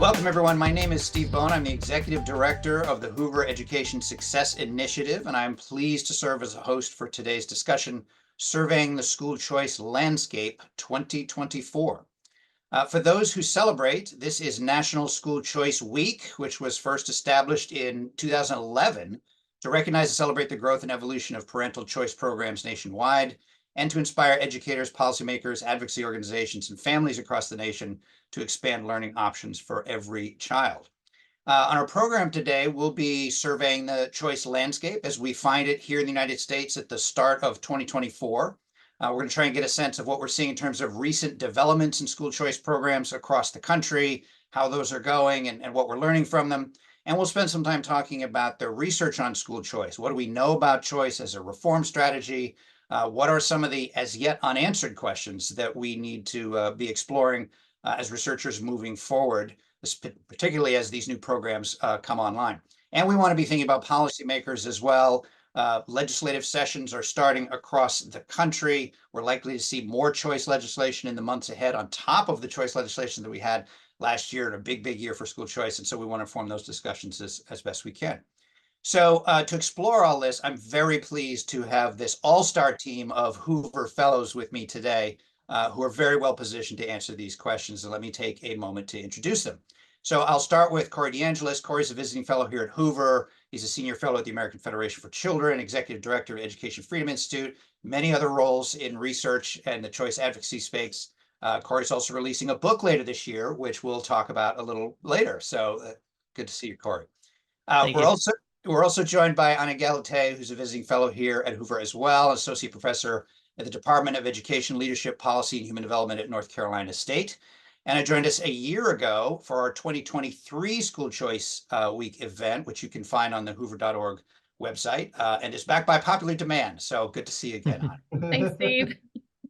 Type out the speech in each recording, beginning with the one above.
Welcome, everyone. My name is Steve Bowen. I'm the Executive Director of the Hoover Education Success Initiative, and I'm pleased to serve as a host for today's discussion, Surveying the School Choice Landscape 2024. For those who celebrate, this is National School Choice Week, which was first established in 2011 to recognize and celebrate the growth and evolution of parental choice programs nationwide, and to inspire educators, policymakers, advocacy organizations, and families across the nation to expand learning options for every child. On our program today, we'll be surveying the choice landscape as we find it here in the United States at the start of 2024. We're going to try and get a sense of what we're seeing in terms of recent developments in school choice programs across the country, how those are going, and what we're learning from them. And we'll spend some time talking about the research on school choice. What do we know about choice as a reform strategy? What are some of the as yet unanswered questions that we need to be exploring as researchers moving forward, particularly as these new programs come online? And we want to be thinking about policymakers as well. Legislative sessions are starting across the country. We're likely to see more choice legislation in the months ahead on top of the choice legislation that we had last year, and a big year for school choice. And so we want to form those discussions as best we can. So to explore all this, I'm very pleased to have this all-star team of Hoover Fellows with me today, who are very well positioned to answer these questions. And let me take a moment to introduce them. So I'll start with Corey DeAngelis. Corey's a visiting fellow here at Hoover. He's a senior fellow at the American Federation for Children, executive director of Education Freedom Institute, many other roles in research and the choice advocacy space. Corey's also releasing a book later this year, which we'll talk about a little later. So good to see you, Corey. We're also joined by Egalite, who's a visiting fellow here at Hoover as well, associate professor at the Department of Education, Leadership, Policy, and Human Development at North Carolina State. And joined us a year ago for our 2023 School Choice Week event, which you can find on the hoover.org website, and is backed by popular demand. So good to see you again. Thanks, Steve.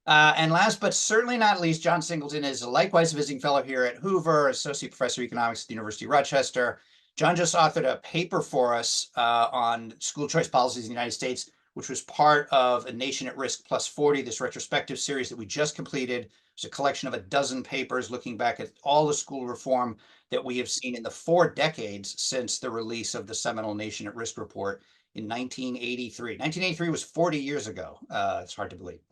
And last but certainly not least, John Singleton is likewise a visiting fellow here at Hoover, associate professor of economics at the University of Rochester. John just authored a paper for us on school choice policies in the United States, which was part of A Nation at Risk Plus 40, this retrospective series that we just completed. It's a collection of a dozen papers looking back at all the school reform that we have seen in the 4 decades since the release of the seminal Nation at Risk report in 1983. 1983 was 40 years ago. It's hard to believe.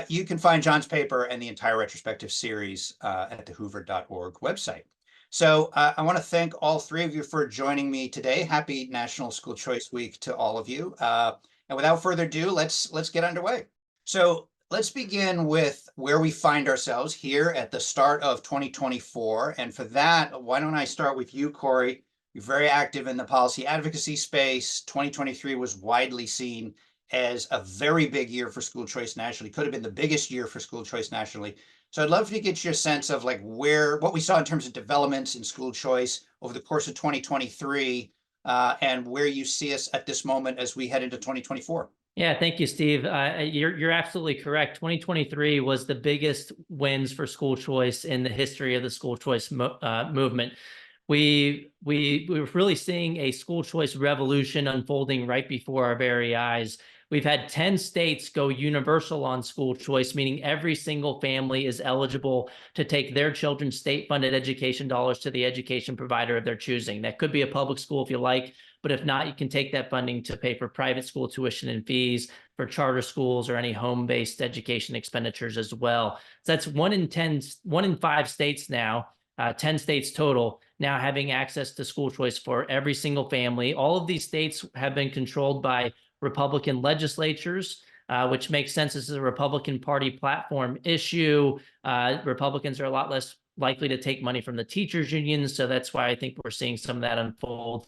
You can find John's paper and the entire retrospective series at the hoover.org website. So I want to thank all three of you for joining me today. Happy National School Choice Week to all of you. And without further ado, let's get underway. So let's begin with where we find ourselves here at the start of 2024. And for that, why don't I start with you, Corey? You're very active in the policy advocacy space. 2023 was widely seen as a very big year for school choice nationally. Could have been the biggest year for school choice nationally. So I'd love to get your sense of like what we saw in terms of developments in school choice over the course of 2023, and where you see us at this moment as we head into 2024. Yeah, thank you, Steve. You're absolutely correct. 2023 was the biggest wins for school choice in the history of the school choice movement. We were really seeing a school choice revolution unfolding right before our very eyes. We've had 10 states go universal on school choice, meaning every single family is eligible to take their children's state-funded education dollars to the education provider of their choosing. That could be a public school if you like, but if not, you can take that funding to pay for private school tuition and fees, for charter schools, or any home-based education expenditures as well. So that's 1 in 5 states now, 10 states total, now having access to school choice for every single family. All of these states have been controlled by Republican legislatures, which makes sense. This is a Republican Party platform issue. Republicans are a lot less likely to take money from the teachers' unions, so that's why I think we're seeing some of that unfold.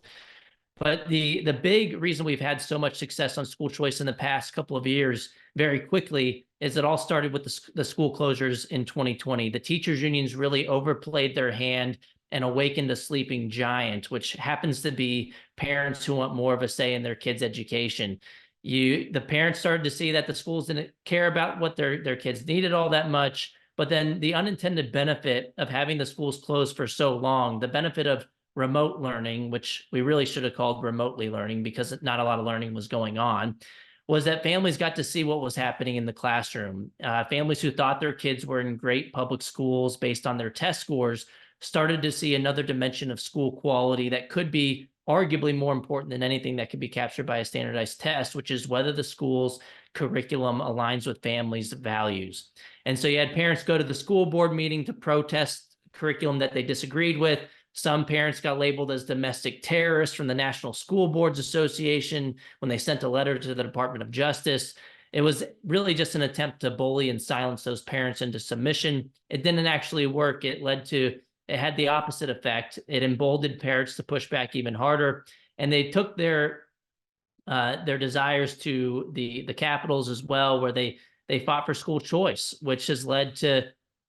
But the big reason we've had so much success on school choice in the past couple of years, very quickly, is it all started with the school closures in 2020. The teachers' unions really overplayed their hand and awakened a sleeping giant, which happens to be parents who want more of a say in their kids' education. The parents started to see that the schools didn't care about what their kids needed all that much, but then the unintended benefit of having the schools closed for so long, the benefit of remote learning, which we really should have called remotely learning because not a lot of learning was going on, was that families got to see what was happening in the classroom. Families who thought their kids were in great public schools based on their test scores started to see another dimension of school quality that could be arguably more important than anything that could be captured by a standardized test, which is whether the school's curriculum aligns with families' values. And so you had parents go to the school board meeting to protest curriculum that they disagreed with. Some parents got labeled as domestic terrorists from the National School Boards Association when they sent a letter to the Department of Justice. It was really just an attempt to bully and silence those parents into submission. It didn't actually work. It had the opposite effect. It emboldened parents to push back even harder, and they took their desires to the capitals as well, where they fought for school choice, which has led to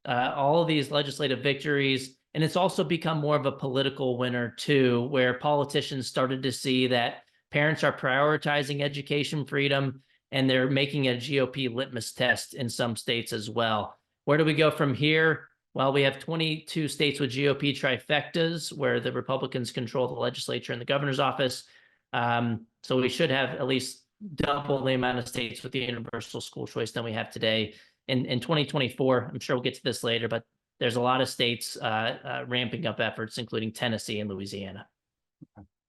all of these legislative victories. And it's also become more of a political winner too, where politicians started to see that parents are prioritizing education freedom, and they're making a GOP litmus test in some states as well. Where do we go from here? Well, we have 22 states with GOP trifectas where the Republicans control the legislature and the governor's office. So we should have at least double the amount of states with the universal school choice than we have today. In 2024, I'm sure we'll get to this later, but there's a lot of states ramping up efforts, including Tennessee and Louisiana.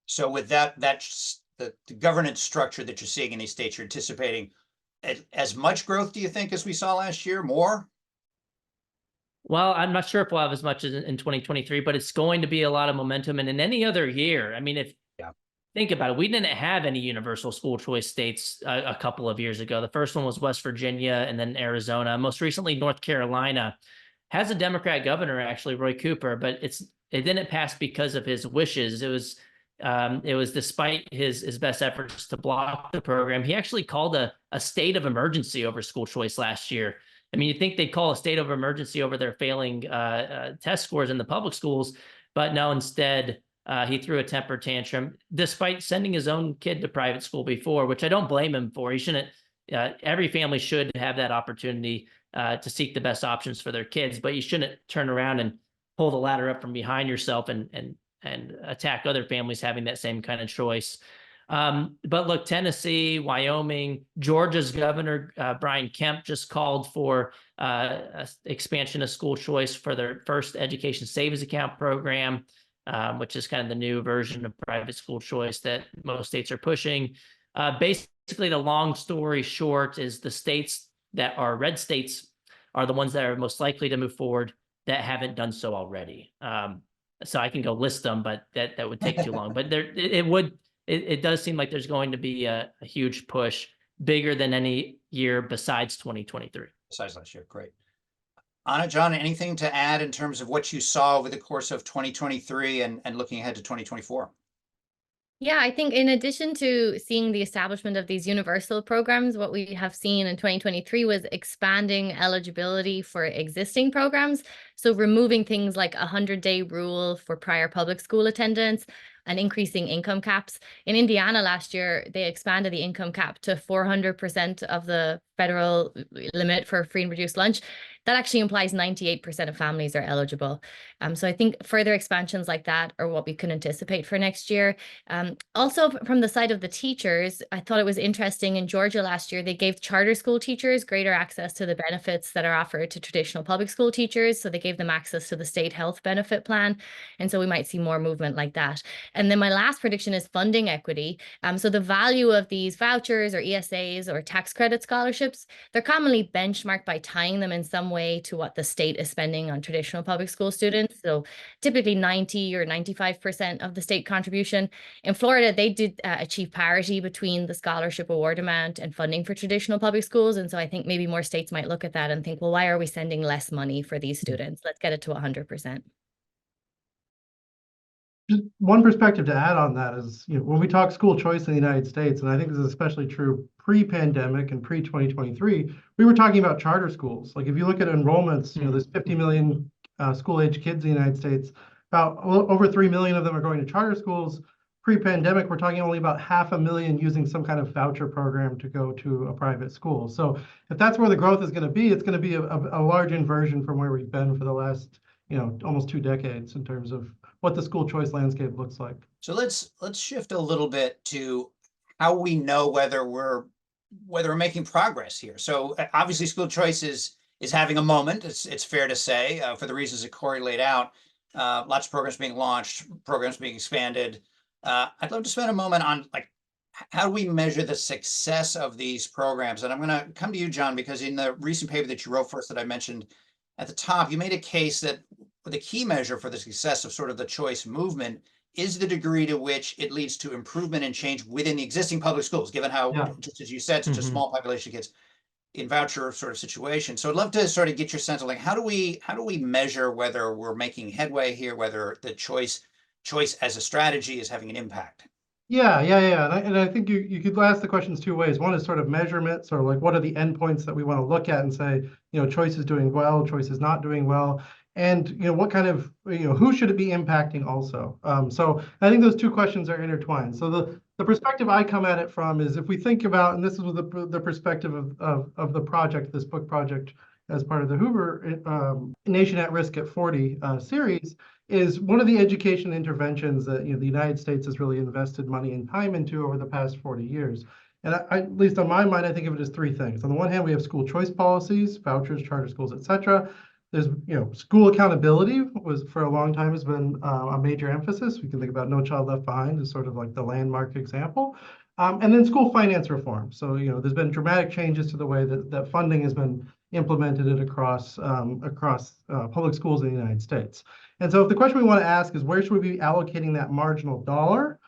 So with that's the governance structure that you're seeing in these states, you're anticipating as much growth, do you think, as we saw last year? More? Well, I'm not sure if we'll have as much as in 2023, but it's going to be a lot of momentum. And in any other year, I mean, think about it, we didn't have any universal school choice states a couple of years ago. The first one was West Virginia, and then Arizona. Most recently, North Carolina has a Democrat governor, actually, Roy Cooper, but it didn't pass because of his wishes. It was despite his best efforts to block the program. He actually called a state of emergency over school choice last year. I mean, you'd think they'd call a state of emergency over their failing test scores in the public schools, but no, instead, he threw a temper tantrum, despite sending his own kid to private school before, which I don't blame him for. He shouldn't. Every family should have that opportunity to seek the best options for their kids, but you shouldn't turn around and pull the ladder up from behind yourself and attack other families having that same kind of choice. But look, Tennessee, Wyoming, Georgia's governor, Brian Kemp, just called for expansion of school choice for their first education savings account program, which is kind of the new version of private school choice that most states are pushing. Basically, the long story short is the states that are red states are the ones that are most likely to move forward that haven't done so already. So I can go list them, but that would take too long. But it does seem like there's going to be a huge push, bigger than any year besides 2023. Besides last year, great. Anna, John, anything to add in terms of what you saw over the course of 2023 and looking ahead to 2024? Yeah, I think in addition to seeing the establishment of these universal programs, what we have seen in 2023 was expanding eligibility for existing programs. So removing things like a 100-day rule for prior public school attendance and increasing income caps. In Indiana last year, they expanded the income cap to 400% of the federal limit for free and reduced lunch. That actually implies 98% of families are eligible. So I think further expansions like that are what we can anticipate for next year. Also, from the side of the teachers, I thought it was interesting in Georgia last year, they gave charter school teachers greater access to the benefits that are offered to traditional public school teachers. So they gave them access to the state health benefit plan. And so we might see more movement like that. And then my last prediction is funding equity. So the value of these vouchers or ESAs or tax credit scholarships, they're commonly benchmarked by tying them in some way to what the state is spending on traditional public school students. So typically 90 or 95% of the state contribution. In Florida, they did achieve parity between the scholarship award amount and funding for traditional public schools. And so I think maybe more states might look at that and think, well, why are we sending less money for these students? Let's get it to 100%. Just one perspective to add on that is, when we talk school choice in the United States, and I think this is especially true pre-pandemic and pre-2023, we were talking about charter schools. Like if you look at enrollments, there's 50 million school-age kids in the United States. About over 3 million of them are going to charter schools. Pre-pandemic, we're talking only about 500,000 using some kind of voucher program to go to a private school. So if that's where the growth is going to be, it's going to be a large inversion from where we've been for the last, almost 2 decades in terms of what the school choice landscape looks like. So let's shift a little bit to how we know whether we're making progress here. So obviously school choice is having a moment, it's fair to say, for the reasons that Corey laid out. lots of programs being launched, programs being expanded. I'd love to spend a moment on like, how do we measure the success of these programs? And I'm going to come to you, John, because in the recent paper that you wrote for us that I mentioned at the top, you made a case that the key measure for the success of sort of the choice movement is the degree to which it leads to improvement and change within the existing public schools, given how, just as you said, such a small population of kids in voucher sort of situation. So I'd love to sort of get your sense of like, how do we measure whether we're making headway here, whether the choice as a strategy is having an impact? Yeah. And I think you could ask the questions two ways. One is sort of measurement, sort of like what are the endpoints that we want to look at and say, choice is doing well, choice is not doing well. And, what kind of, who should it be impacting also? So I think those two questions are intertwined. So the perspective I come at it from is if we think about, and this is the perspective of the project, this book project as part of the Hoover Nation at Risk at 40 series, is one of the education interventions that the United States has really invested money and time into over the past 40 years. And at least on my mind, I think of it as three things. On the one hand, we have school choice policies, vouchers, charter schools, et cetera. There's, school accountability was for a long time has been a major emphasis. We can think about No Child Left Behind as sort of like the landmark example. And then school finance reform. So, there's been dramatic changes to the way that funding has been implemented across public schools in the United States. And so if the question we want to ask is where should we be allocating that marginal dollar?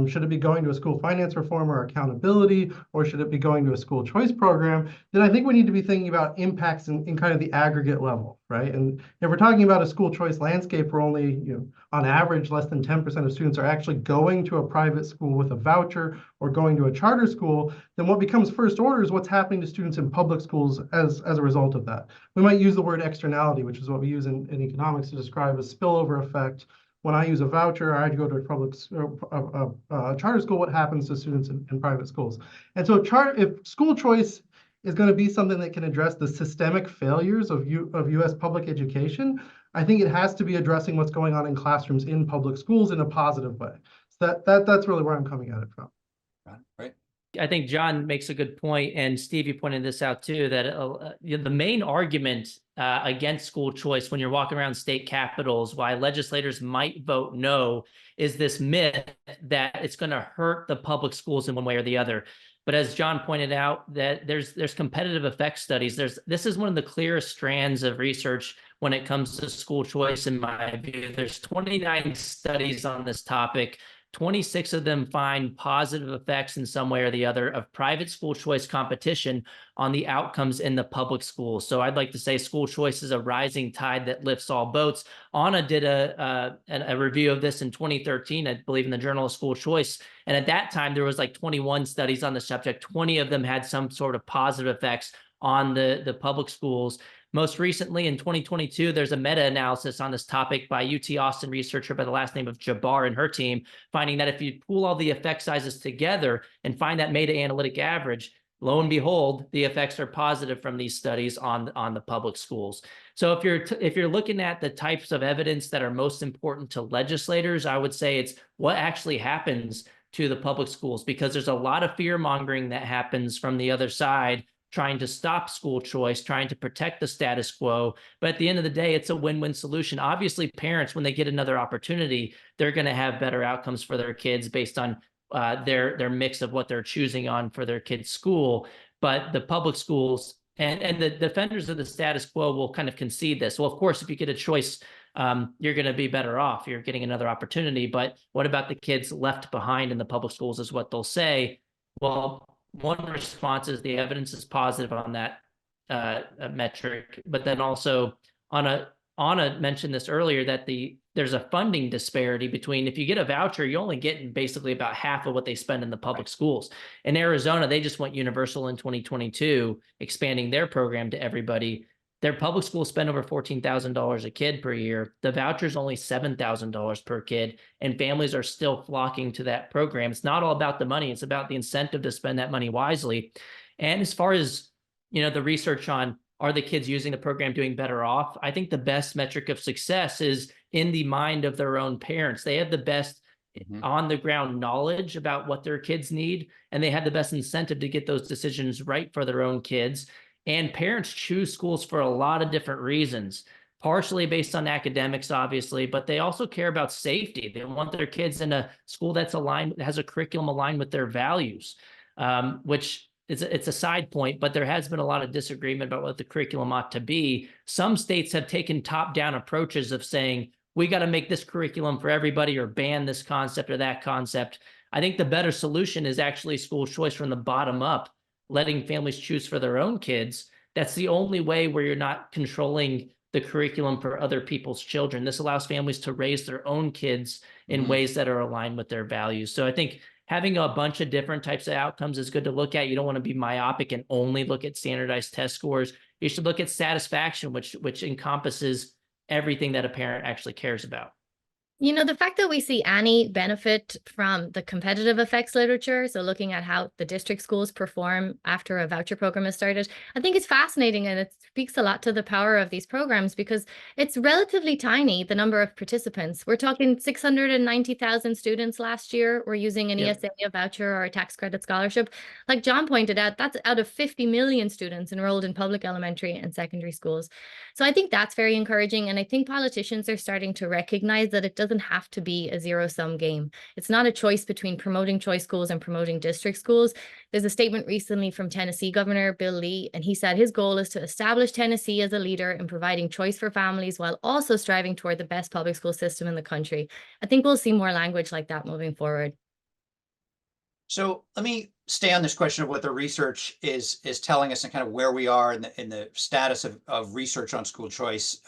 Should it be going to a school finance reform or accountability, or should it be going to a school choice program? Then I think we need to be thinking about impacts in kind of the aggregate level, right? And if we're talking about a school choice landscape where only, on average, less than 10% of students are actually going to a private school with a voucher or going to a charter school, then what becomes first order is what's happening to students in public schools as a result of that. We might use the word externality, which is what we use in economics to describe a spillover effect. When I use a voucher, I had to go to a charter school, what happens to students in private schools? And so if school choice is going to be something that can address the systemic failures of U.S. public education, I think it has to be addressing what's going on in classrooms in public schools in a positive way. So that's really where I'm coming at it from. Right. I think John makes a good point, and Steve, you pointed this out too, that the main argument against school choice when you're walking around state capitals, why legislators might vote no, is this myth that it's going to hurt the public schools in one way or the other. But as John pointed out, that there's competitive effect studies. This is one of the clearest strands of research when it comes to school choice, in my view. There's 29 studies on this topic. 26 of them find positive effects in some way or the other of private school choice competition on the outcomes in the public schools. So I'd like to say school choice is a rising tide that lifts all boats. Anna did a review of this in 2013, I believe, in the Journal of School Choice. And at that time, there was like 21 studies on the subject. 20 of them had some sort of positive effects on the public schools. Most recently, in 2022, there's a meta-analysis on this topic by UT Austin researcher by the last name of Jabbar and her team, finding that if you pool all the effect sizes together and find that meta-analytic average, lo and behold, the effects are positive from these studies on the public schools. So if you're looking at the types of evidence that are most important to legislators, I would say it's what actually happens to the public schools, because there's a lot of fear-mongering that happens from the other side, trying to stop school choice, trying to protect the status quo. But at the end of the day, it's a win-win solution. Obviously, parents, when they get another opportunity, they're going to have better outcomes for their kids based on their mix of what they're choosing on for their kids' school. But the public schools and the defenders of the status quo will kind of concede this. Well, of course, if you get a choice, you're going to be better off. You're getting another opportunity. But what about the kids left behind in the public schools is what they'll say. Well, one response is the evidence is positive on that metric, but then also Anna mentioned this earlier, that there's a funding disparity between, if you get a voucher, you're only getting basically about half of what they spend in the public schools. In Arizona, they just went universal in 2022, expanding their program to everybody. Their public schools spend over $14,000 a kid per year. The voucher is only $7,000 per kid, and families are still flocking to that program. It's not all about the money. It's about the incentive to spend that money wisely. And as far as, the research on, are the kids using the program doing better off? I think the best metric of success is in the mind of their own parents. They have the best on the ground knowledge about what their kids need, and they have the best incentive to get those decisions right for their own kids. And parents choose schools for a lot of different reasons. partially based on academics, obviously, but they also care about safety. They want their kids in a school that's aligned, has a curriculum aligned with their values, which it's a side point, but there has been a lot of disagreement about what the curriculum ought to be. Some states have taken top-down approaches of saying, we got to make this curriculum for everybody or ban this concept or that concept. I think the better solution is actually school choice from the bottom up, letting families choose for their own kids. That's the only way where you're not controlling the curriculum for other people's children. This allows families to raise their own kids in ways that are aligned with their values. So I think having a bunch of different types of outcomes is good to look at. You don't want to be myopic and only look at standardized test scores. You should look at satisfaction, which encompasses everything that a parent actually cares about. You know, the fact that we see any benefit from the competitive effects literature, so looking at how the district schools perform after a voucher program is started, I think it's fascinating, and it speaks a lot to the power of these programs because it's relatively tiny, the number of participants. We're talking 690,000 students last year were using an ESA, a voucher, or a tax credit scholarship. Like John pointed out, that's out of 50 million students enrolled in public elementary and secondary schools. So I think that's very encouraging, and I think politicians are starting to recognize that it doesn't have to be a zero-sum game. It's not a choice between promoting choice schools and promoting district schools. There's a statement recently from Tennessee Governor Bill Lee, and he said his goal is to establish Tennessee as a leader in providing choice for families while also striving toward the best public school system in the country. I think we'll see more language like that moving forward. So let me stay on this question of what the research is telling us and kind of where we are in the status of research on school choice.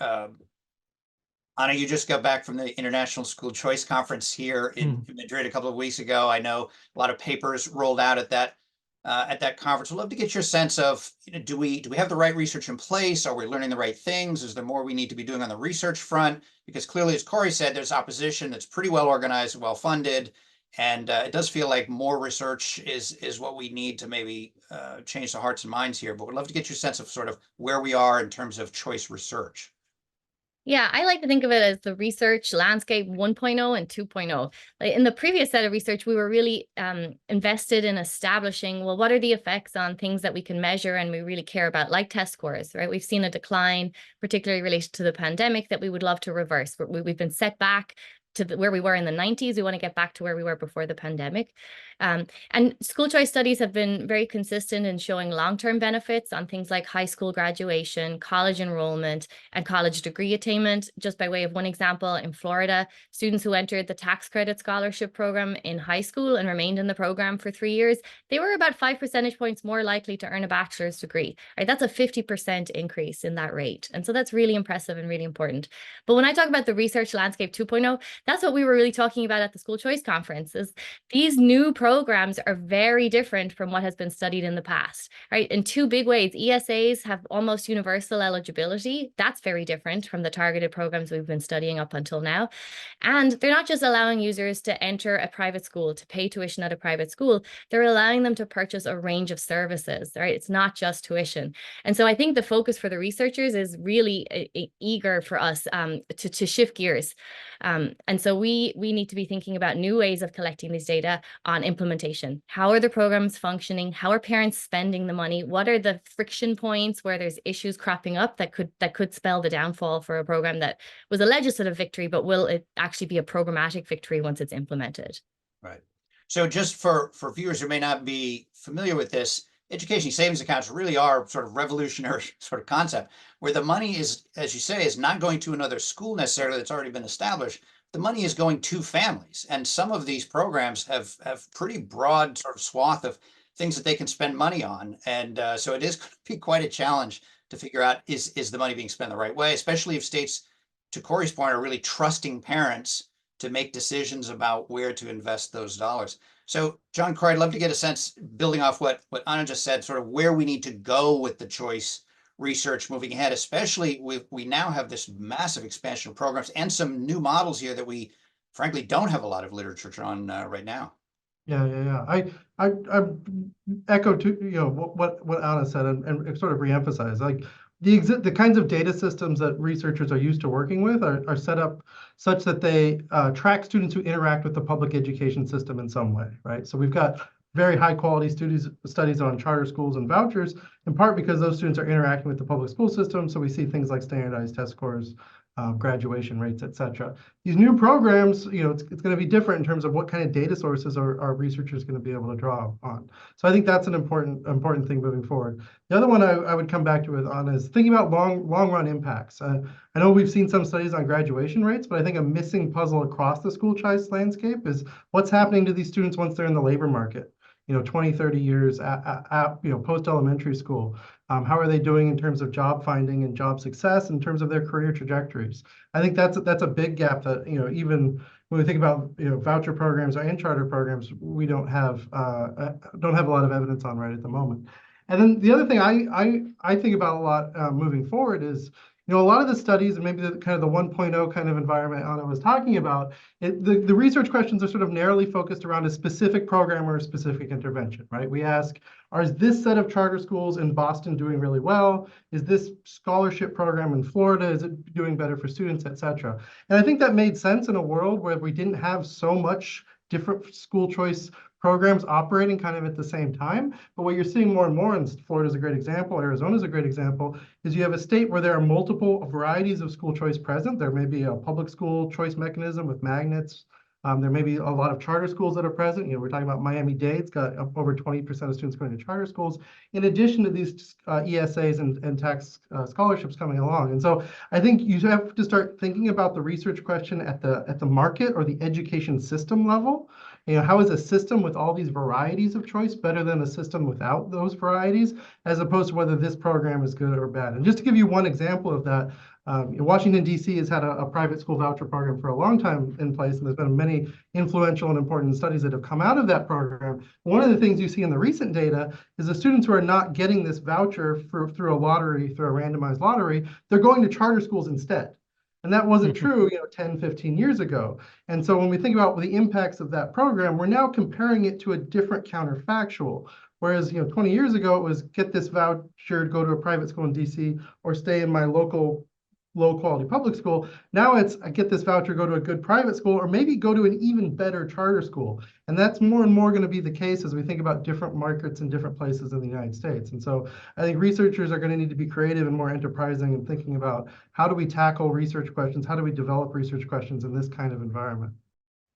Anna, you just got back from the International School Choice Conference here in Madrid a couple of weeks ago. I know a lot of papers rolled out at that conference. I'd love to get your sense of, do we have the right research in place? Are we learning the right things? Is there more we need to be doing on the research front? Because clearly, as Corey said, there's opposition that's pretty well organized, well funded, and it does feel like more research is what we need to maybe change the hearts and minds here. But we'd love to get your sense of sort of where we are in terms of choice research. Yeah, I like to think of it as the research landscape 1.0 and 2.0. In the previous set of research, we were really invested in establishing, well, what are the effects on things that we can measure and we really care about, like test scores, right? We've seen a decline, particularly related to the pandemic, that we would love to reverse. We've been set back to where we were in the 90s. We want to get back to where we were before the pandemic. And school choice studies have been very consistent in showing long-term benefits on things like high school graduation, college enrollment, and college degree attainment. Just by way of one example, in Florida, students who entered the tax credit scholarship program in high school and remained in the program for 3 years, they were about 5 percentage points more likely to earn a bachelor's degree. Right? That's a 50% increase in that rate. And so that's really impressive and really important. But when I talk about the research landscape 2.0, that's what we were really talking about at the School Choice Conference, is these new programs are very different from what has been studied in the past, right? In two big ways. ESAs have almost universal eligibility. That's very different from the targeted programs we've been studying up until now. And they're not just allowing users to enter a private school, to pay tuition at a private school, they're allowing them to purchase a range of services, right? It's not just tuition. And so I think the focus for the researchers is really eager for us to shift gears. And so we need to be thinking about new ways of collecting these data on implementation. How are the programs functioning? How are parents spending the money? What are the friction points where there's issues cropping up that could spell the downfall for a program that was a legislative victory, but will it actually be a programmatic victory once it's implemented? Right. So just for viewers who may not be familiar with this, education savings accounts really are sort of revolutionary sort of concept where the money is, as you say, is not going to another school necessarily that's already been established. The money is going to families. And some of these programs have pretty broad sort of swath of things that they can spend money on. And so it is going to be quite a challenge to figure out, is the money being spent the right way, especially if states, to Corey's point, are really trusting parents to make decisions about where to invest those dollars. So John, Corey, I'd love to get a sense, building off what Anna just said, sort of where we need to go with the choice research moving ahead, especially we now have this massive expansion of programs and some new models here that we frankly don't have a lot of literature on right now. Yeah. I echo to what Anna said and sort of reemphasize, like the kinds of data systems that researchers are used to working with are set up such that they track students who interact with the public education system in some way, right? So we've got very high quality studies on charter schools and vouchers, in part because those students are interacting with the public school system. So we see things like standardized test scores, graduation rates, et cetera. These new programs, it's going to be different in terms of what kind of data sources are researchers going to be able to draw on. So I think that's an important thing moving forward. The other one I would come back to with Anna is thinking about long run impacts. I know we've seen some studies on graduation rates, but I think a missing puzzle across the school choice landscape is what's happening to these students once they're in the labor market. 20, 30 years post-elementary school. How are they doing in terms of job finding and job success in terms of their career trajectories? I think that's a big gap that, even when we think about, voucher programs and charter programs, we don't have a lot of evidence on right at the moment. And then the other thing I think about a lot moving forward is, a lot of the studies and maybe the kind of the 1.0 kind of environment Anna was talking about, the research questions are sort of narrowly focused around a specific program or a specific intervention, right? We ask, is this set of charter schools in Boston doing really well? Is this scholarship program in Florida, is it doing better for students, et cetera? And I think that made sense in a world where we didn't have so much different school choice programs operating kind of at the same time. But what you're seeing more and more, and Florida is a great example, Arizona is a great example, is you have a state where there are multiple varieties of school choice present. There may be a public school choice mechanism with magnets. There may be a lot of charter schools that are present. We're talking about Miami-Dade. It's got over 20% of students going to charter schools, in addition to these ESAs and tax scholarships coming along. And so I think you have to start thinking about the research question at the market or the education system level. How is a system with all these varieties of choice better than a system without those varieties, as opposed to whether this program is good or bad? And just to give you one example of that, Washington, D.C. has had a private school voucher program for a long time in place, and there's been many influential and important studies that have come out of that program. One of the things you see in the recent data is the students who are not getting this voucher through a randomized lottery, they're going to charter schools instead. And that wasn't true, 10, 15 years ago. And so when we think about the impacts of that program, we're now comparing it to a different counterfactual. Whereas, 20 years ago, it was get this voucher, go to a private school in DC, or stay in my local low-quality public school. Now it's I get this voucher, go to a good private school, or maybe go to an even better charter school. And that's more and more going to be the case as we think about different markets in different places in the United States. And so I think researchers are going to need to be creative and more enterprising in thinking about how do we tackle research questions, how do we develop research questions in this kind of environment.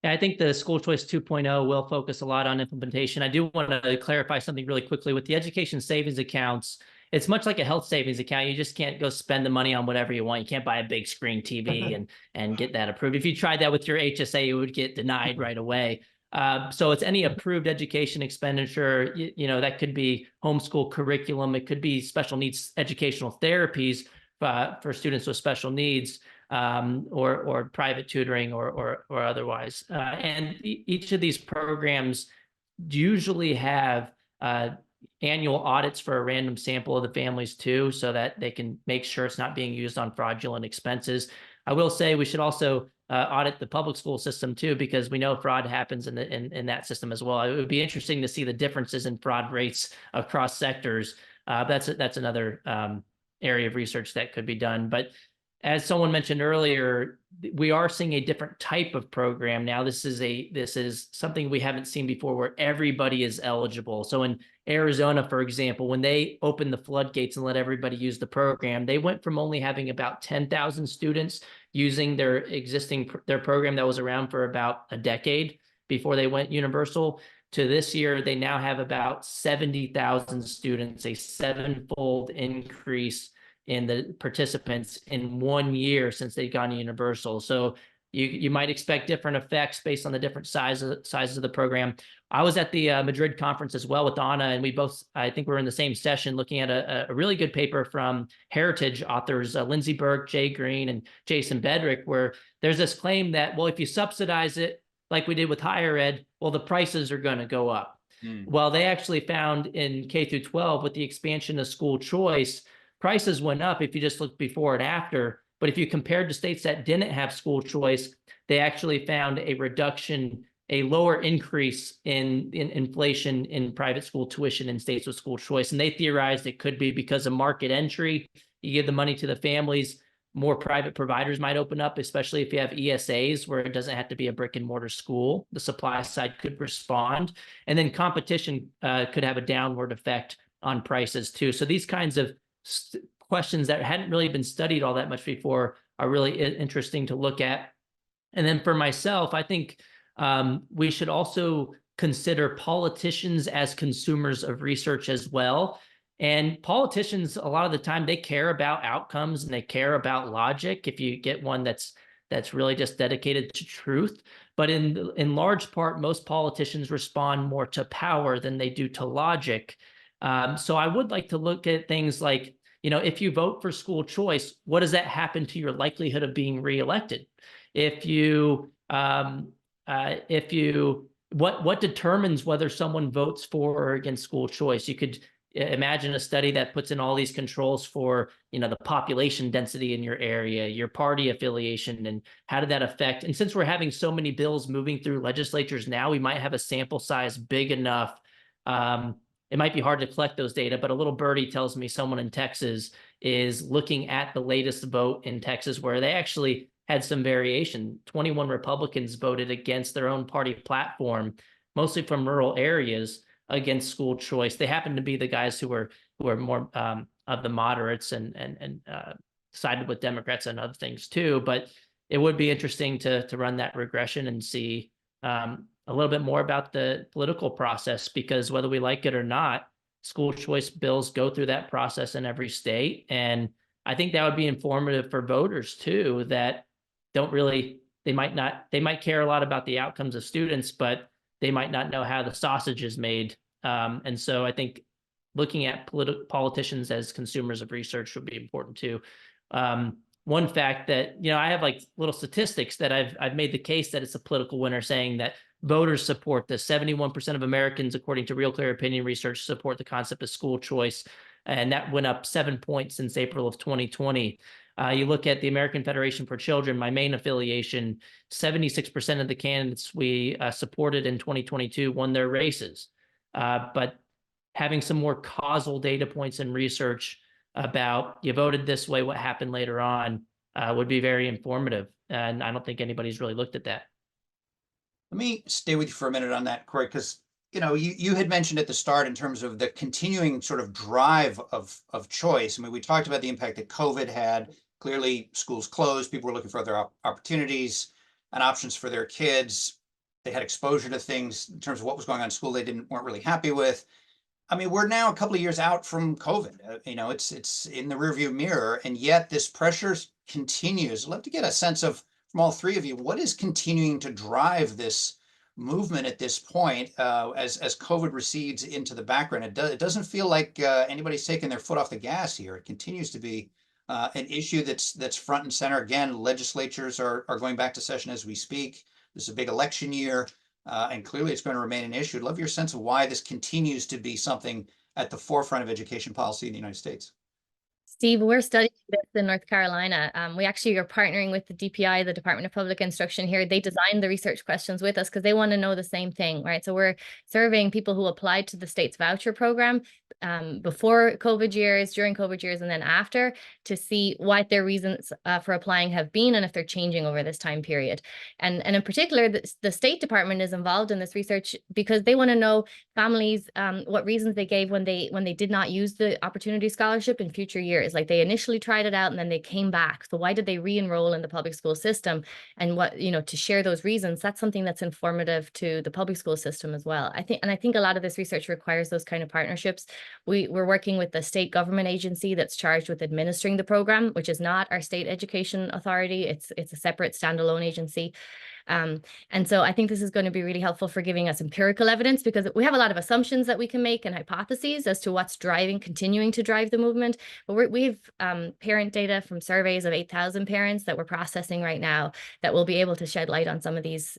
I think the School Choice 2.0 will focus a lot on implementation. I do want to clarify something really quickly. With the education savings accounts, it's much like a health savings account. You just can't go spend the money on whatever you want. You can't buy a big screen TV and get that approved. If you tried that with your HSA, you would get denied right away. So it's any approved education expenditure, that could be homeschool curriculum. It could be special needs educational therapies for students with special needs, or private tutoring or otherwise. And each of these programs usually have annual audits for a random sample of the families too, so that they can make sure it's not being used on fraudulent expenses. I will say we should also audit the public school system too, because we know fraud happens in that system as well. It would be interesting to see the differences in fraud rates across sectors. That's another area of research that could be done. But as someone mentioned earlier, we are seeing a different type of program now. This is something we haven't seen before, where everybody is eligible. So in Arizona, for example, when they opened the floodgates and let everybody use the program, they went from only having about 10,000 students using their program that was around for about a decade before they went universal, to this year, they now have about 70,000 students, a 7-fold increase in the participants in 1 year since they've gone universal. So you might expect different effects based on the different sizes of the program. I was at the Madrid conference as well with Anna, and we both, I think we're in the same session, looking at a really good paper from Heritage authors, Lindsay Burke, Jay Green, and Jason Bedrick, where there's this claim that, well, if you subsidize it like we did with higher ed, well, the prices are going to go up. Well, they actually found in K through 12, with the expansion of school choice, prices went up if you just look before and after. But if you compared to states that didn't have school choice, they actually found a reduction, a lower increase in inflation in private school tuition in states with school choice. And they theorized it could be because of market entry. You give the money to the families, more private providers might open up, especially if you have ESAs where it doesn't have to be a brick and mortar school. The supply side could respond, and then competition could have a downward effect on prices too. So these kinds of questions that hadn't really been studied all that much before are really interesting to look at. And then for myself, I think we should also consider politicians as consumers of research as well. And politicians, a lot of the time, they care about outcomes and they care about logic. If you get one that's really just dedicated to truth, but in large part, most politicians respond more to power than they do to logic. So I would like to look at things like, if you vote for school choice, what does that happen to your likelihood of being reelected? What determines whether someone votes for or against school choice? You could imagine a study that puts in all these controls for, the population density in your area, your party affiliation, and how did that affect? And since we're having so many bills moving through legislatures now, we might have a sample size big enough. It might be hard to collect those data, but a little birdie tells me someone in Texas is looking at the latest vote in Texas where they actually had some variation. 21 Republicans voted against their own party platform, mostly from rural areas, against school choice. They happen to be the guys who are more of the moderates and sided with Democrats and other things too. But it would be interesting to run that regression and see a little bit more about the political process, because whether we like it or not, school choice bills go through that process in every state. And I think that would be informative for voters too, that they might care a lot about the outcomes of students, but they might not know how the sausage is made. And so I think looking at politicians as consumers of research would be important too. One fact that, I have like little statistics that I've made the case that it's a political winner, saying that voters support this. 71% of Americans, according to Real Clear Opinion research, support the concept of school choice. And that went up 7 points since April of 2020. You look at the American Federation for Children, my main affiliation, 76% of the candidates we supported in 2022 won their races. But having some more causal data points and research about you voted this way, what happened later on, would be very informative. And I don't think anybody's really looked at that. Let me stay with you for a minute on that, Corey, because you had mentioned at the start in terms of the continuing sort of drive of choice. I mean, we talked about the impact that COVID had. Clearly, schools closed. People were looking for other opportunities and options for their kids. They had exposure to things in terms of what was going on in school they weren't really happy with. I mean, we're now a couple of years out from COVID. It's in the rearview mirror, and yet this pressure continues. I'd love to get a sense of, from all three of you, what is continuing to drive this movement at this point as COVID recedes into the background? It doesn't feel like anybody's taking their foot off the gas here. It continues to be an issue that's front and center. Again, legislatures are going back to session as we speak. This is a big election year, and clearly it's going to remain an issue. I'd love your sense of why this continues to be something at the forefront of education policy in the United States. Steve, we're studying this in North Carolina. We actually are partnering with the DPI, the Department of Public Instruction here. They designed the research questions with us because they want to know the same thing, right? So we're surveying people who applied to the state's voucher program before COVID years, during COVID years, and then after, to see what their reasons for applying have been and if they're changing over this time period. And in particular, the State Department is involved in this research because they want to know families, what reasons they gave when they did not use the Opportunity Scholarship in future years. Like they initially tried it out and then they came back. So why did they re-enroll in the public school system? And what, to share those reasons, that's something that's informative to the public school system as well. I think a lot of this research requires those kind of partnerships. We're working with the state government agency that's charged with administering the program, which is not our state education authority. It's a separate standalone agency. And so I think this is going to be really helpful for giving us empirical evidence, because we have a lot of assumptions that we can make and hypotheses as to what's continuing to drive the movement. But we have parent data from surveys of 8,000 parents that we're processing right now that will be able to shed light on some of these,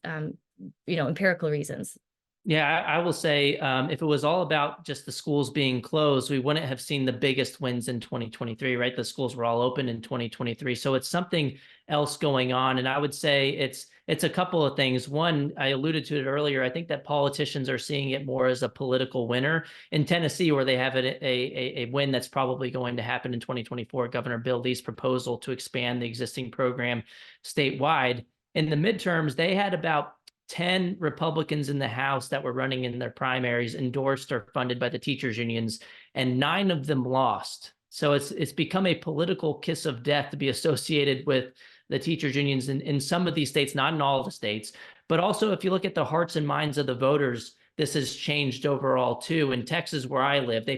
empirical reasons. Yeah, I will say if it was all about just the schools being closed, we wouldn't have seen the biggest wins in 2023, right? The schools were all open in 2023. So it's something else going on. And I would say it's it's a couple of things. One, I alluded to it earlier. I think that politicians are seeing it more as a political winner. In Tennessee, where they have a win that's probably going to happen in 2024, Governor Bill Lee's proposal to expand the existing program statewide. In the midterms, they had about 10 Republicans in the House that were running in their primaries endorsed or funded by the teachers unions, and 9 of them lost. So it's become a political kiss of death to be associated with the teachers unions in some of these states, not in all of the states. But also, if you look at the hearts and minds of the voters, this has changed overall too. In Texas, where I live, they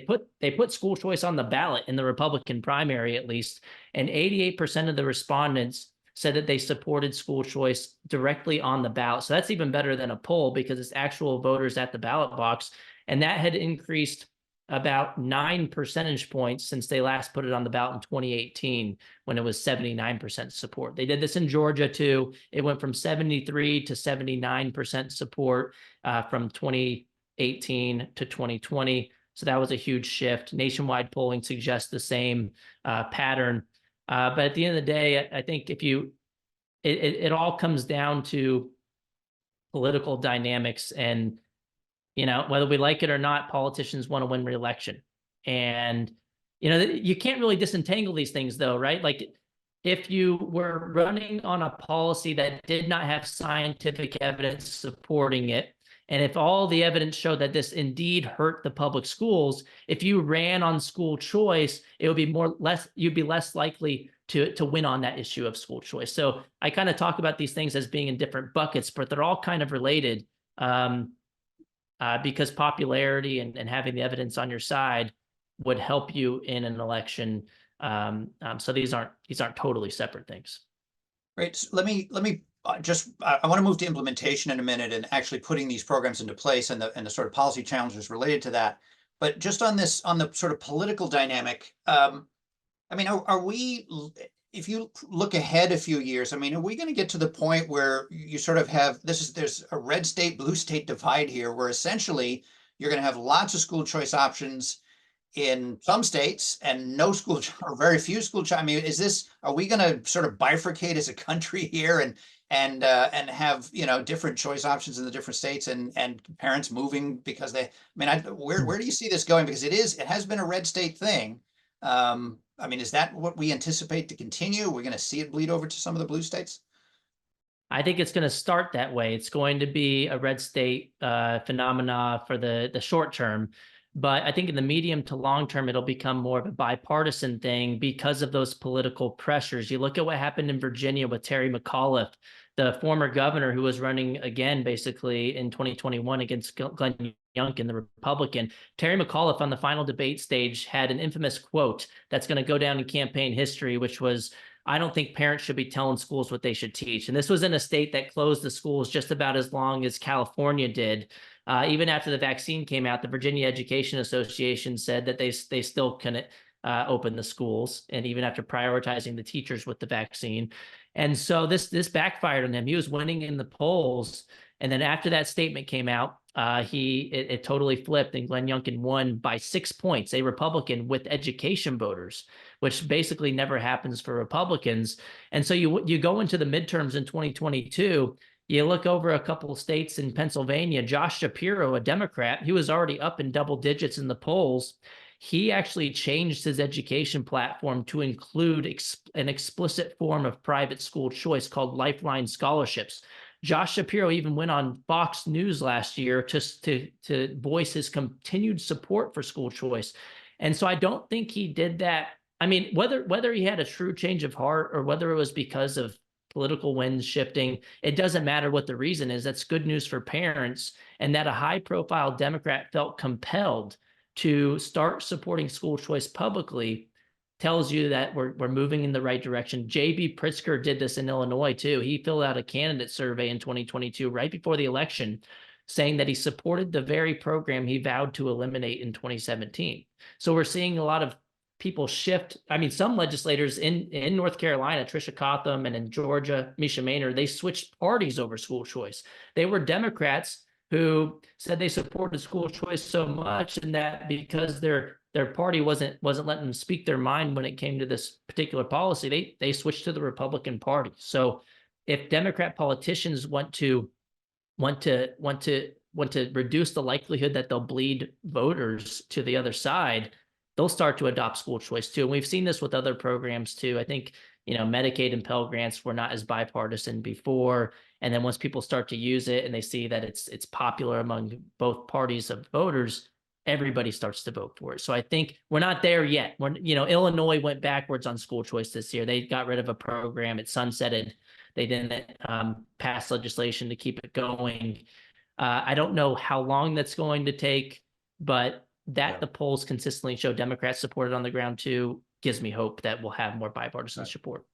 put school choice on the ballot in the Republican primary, at least, and 88% of the respondents said that they supported school choice directly on the ballot. So that's even better than a poll, because it's actual voters at the ballot box. And that had increased about 9 percentage points since they last put it on the ballot in 2018, when it was 79% support. They did this in Georgia too. It went from 73 to 79% support from 2018 to 2020. So that was a huge shift. Nationwide polling suggests the same pattern. But at the end of the day, I think it all comes down to political dynamics, and whether we like it or not, politicians want to win re-election. And you can't really disentangle these things, though, right? Like, if you were running on a policy that did not have scientific evidence supporting it, and if all the evidence showed that this indeed hurt the public schools, if you ran on school choice, it would be you'd be less likely to win on that issue of school choice. So I kind of talk about these things as being in different buckets, but they're all kind of related, because popularity and having the evidence on your side would help you in an election. So these aren't totally separate things. Great. So let me I want to move to implementation in a minute, and actually putting these programs into place, and the sort of policy challenges related to that. But just on the sort of political dynamic, I mean, are we, if you look ahead a few years, I mean, are we going to get to the point where you sort of have there's a red state, blue state divide here, where essentially you're going to have lots of school choice options in some states and no school or very few school choice? I mean, are we going to sort of bifurcate as a country here and have different choice options in the different states, and parents moving because they? I mean, where do you see this going? Because it has been a red state thing. I mean, is that what we anticipate to continue? We're going to see it bleed over to some of the blue states? I think it's going to start that way. It's going to be a red state phenomena for the short term. But I think in the medium to long term, it'll become more of a bipartisan thing because of those political pressures. You look at what happened in Virginia with Terry McAuliffe, the former governor who was running again, basically in 2021 against Glenn Youngkin, the Republican. Terry McAuliffe on the final debate stage had an infamous quote that's going to go down in campaign history, which was, "I don't think parents should be telling schools what they should teach." And this was in a state that closed the schools just about as long as California did. Even after the vaccine came out, the Virginia Education Association said that they still couldn't open the schools, and even after prioritizing the teachers with the vaccine. And so this backfired on him. He was winning in the polls, and then after that statement came out, it totally flipped, and Glenn Youngkin won by 6 points, a Republican with education voters, which basically never happens for Republicans. And so you go into the midterms in 2022. You look over a couple of states in Pennsylvania, Josh Shapiro, a Democrat, he was already up in double digits in the polls. He actually changed his education platform to include an explicit form of private school choice called Lifeline Scholarships. Josh Shapiro even went on Fox News last year to voice his continued support for school choice. And so I don't think he did that. I mean, whether he had a true change of heart or whether it was because of political winds shifting, it doesn't matter what the reason is. That's good news for parents, and that a high-profile Democrat felt compelled to start supporting school choice publicly tells you that we're moving in the right direction. J.B. Pritzker did this in Illinois too. He filled out a candidate survey in 2022, right before the election, saying that he supported the very program he vowed to eliminate in 2017. So we're seeing a lot of people shift. I mean, some legislators in North Carolina, Tricia Cotham, and in Georgia, Misha Maynard, they switched parties over school choice. They were Democrats who said they supported school choice so much, and that because their party wasn't letting them speak their mind when it came to this particular policy, they switched to the Republican Party. So if Democrat politicians want to reduce the likelihood that they'll bleed voters to the other side, they'll start to adopt school choice too. And we've seen this with other programs too. I think, Medicaid and Pell Grants were not as bipartisan before. And then once people start to use it and they see that it's popular among both parties of voters, everybody starts to vote for it. So I think we're not there yet. Illinois went backwards on school choice this year. They got rid of a program, it sunsetted. They didn't pass legislation to keep it going. I don't know how long that's going to take, but the polls consistently show Democrats support it on the ground too, gives me hope that we'll have more bipartisan support.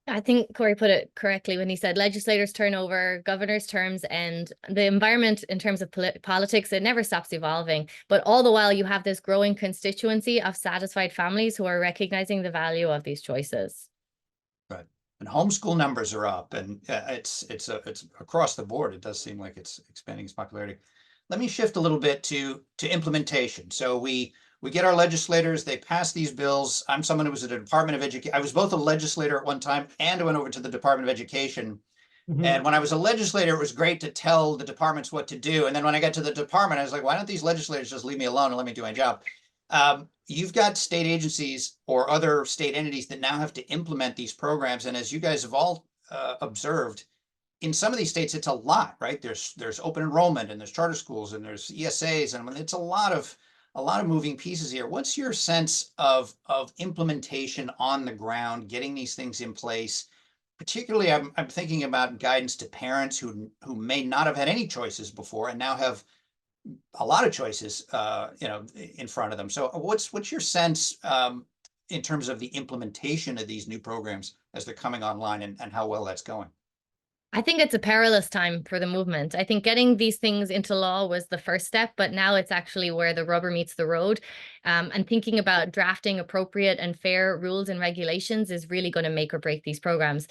I think Corey put it correctly when he said legislators turn over, governors' terms, and the environment in terms of politics, it never stops evolving. But all the while, you have this growing constituency of satisfied families who are recognizing the value of these choices. Right. And homeschool numbers are up, and it's across the board. It does seem like it's expanding its popularity. Let me shift a little bit to implementation. So we get our legislators, they pass these bills. I'm someone who was at the Department of Education. I was both a legislator at one time and I went over to the Department of Education. Mm-hmm. And when I was a legislator, it was great to tell the departments what to do. And then when I got to the department, I was like, why don't these legislators just leave me alone and let me do my job? You've got state agencies or other state entities that now have to implement these programs. And as you guys have all observed, in some of these states, it's a lot, right? There's open enrollment and there's charter schools and there's ESAs, and it's a lot of moving pieces here. What's your sense of implementation on the ground, getting these things in place? Particularly, I'm thinking about guidance to parents who may not have had any choices before and now have a lot of choices, in front of them. So what's your sense in terms of the implementation of these new programs as they're coming online and how well that's going? I think it's a perilous time for the movement. I think getting these things into law was the first step, but now it's actually where the rubber meets the road. And thinking about drafting appropriate and fair rules and regulations is really going to make or break these programs.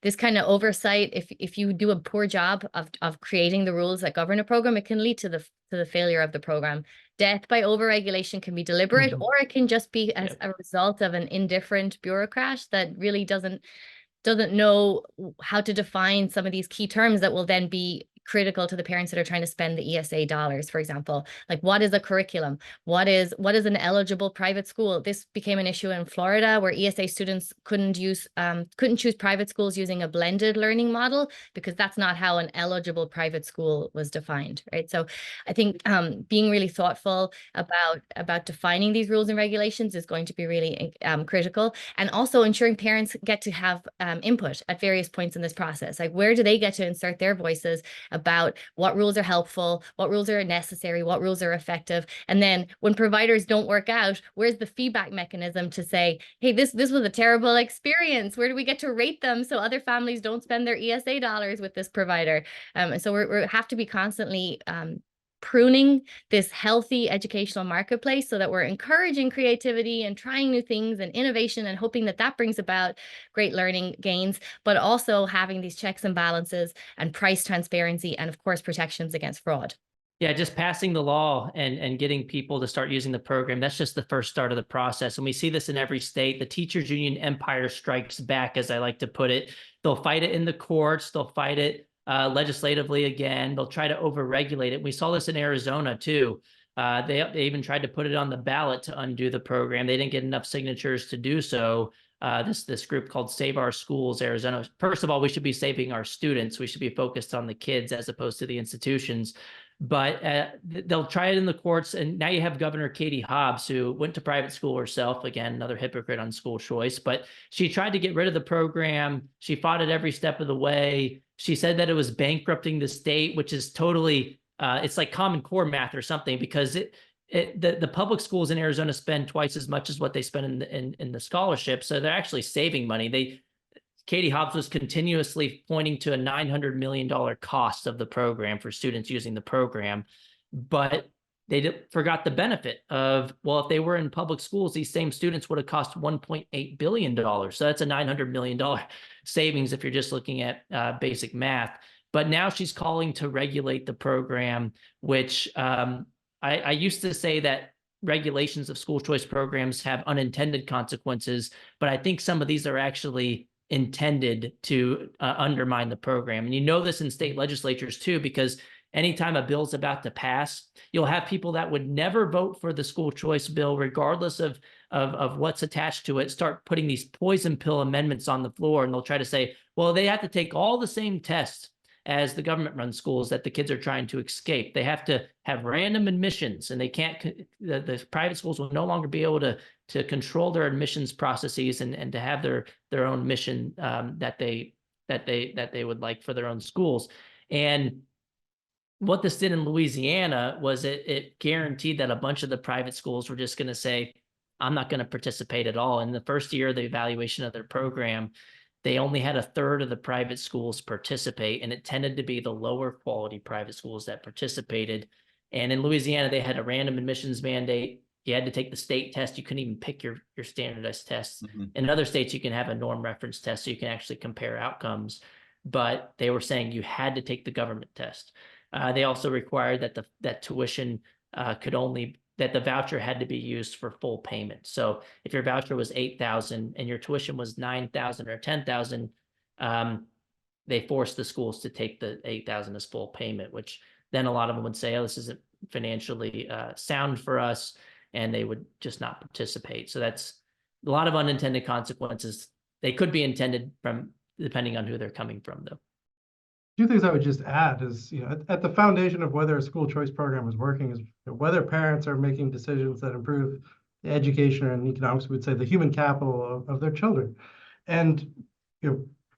This kind of oversight, if you do a poor job of creating the rules that govern a program, it can lead to the failure of the program. Death by overregulation can be deliberate, mm-hmm. or it can just be as a result of an indifferent bureaucrat that really doesn't know how to define some of these key terms that will then be critical to the parents that are trying to spend the ESA dollars, for example. Like, what is a curriculum? What is an eligible private school? This became an issue in Florida where ESA students couldn't choose private schools using a blended learning model because that's not how an eligible private school was defined, right? So I think being really thoughtful about defining these rules and regulations is going to be really critical, and also ensuring parents get to have input at various points in this process. Like, where do they get to insert their voices about what rules are helpful, what rules are necessary, what rules are effective. And then when providers don't work out, where's the feedback mechanism to say, hey, this was a terrible experience. Where do we get to rate them so other families don't spend their ESA dollars with this provider? So we have to be constantly pruning this healthy educational marketplace so that we're encouraging creativity and trying new things and innovation and hoping that brings about great learning gains, but also having these checks and balances and price transparency and, of course, protections against fraud. Yeah, just passing the law and getting people to start using the program, that's just the first start of the process. And we see this in every state. The teachers union empire strikes back, as I like to put it. They'll fight it in the courts. They'll fight it legislatively again. They'll try to overregulate it. We saw this in Arizona too. They even tried to put it on the ballot to undo the program. They didn't get enough signatures to do so. This group called Save Our Schools Arizona. First of all, we should be saving our students. We should be focused on the kids as opposed to the institutions. But they'll try it in the courts. And now you have Governor Katie Hobbs, who went to private school herself. Again, another hypocrite on school choice. But she tried to get rid of the program. She fought it every step of the way. She said that it was bankrupting the state, which is totally, it's like Common Core math or something, because the public schools in Arizona spend twice as much as what they spend in the scholarship. So they're actually saving money. Katie Hobbs was continuously pointing to a $900 million cost of the program for students using the program, but they forgot the benefit of, well, if they were in public schools, these same students would have cost $1.8 billion. So that's a $900 million savings if you're just looking at basic math. But now she's calling to regulate the program, which I used to say that regulations of school choice programs have unintended consequences, but I think some of these are actually intended to undermine the program. And you know this in state legislatures too, because anytime a bill's about to pass, you'll have people that would never vote for the school choice bill, regardless of what's attached to it, start putting these poison pill amendments on the floor. And they'll try to say, well, they have to take all the same tests as the government-run schools that the kids are trying to escape. They have to have random admissions, and they can't. The private schools will no longer be able to control their admissions processes and to have their own mission that they would like for their own schools. And what this did in Louisiana was it guaranteed that a bunch of the private schools were just going to say, I'm not going to participate at all. In the first year of the evaluation of their program, they only had 1/3 of the private schools participate, and it tended to be the lower quality private schools that participated. And in Louisiana, they had a random admissions mandate. You had to take the state test. You couldn't even pick your standardized tests. In other states, you can have a norm reference test so you can actually compare outcomes. But they were saying you had to take the government test. They also required that that tuition that the voucher had to be used for full payment. So if your voucher was $8,000 and your tuition was $9,000 or $10,000, they forced the schools to take the $8,000 as full payment, which then a lot of them would say, oh, this isn't financially sound for us, and they would just not participate. So that's a lot of unintended consequences. They could be intended from depending on who they're coming from, though. Two things I would just add is, at the foundation of whether a school choice program is working is whether parents are making decisions that improve the education, and economics would say the human capital of their children. And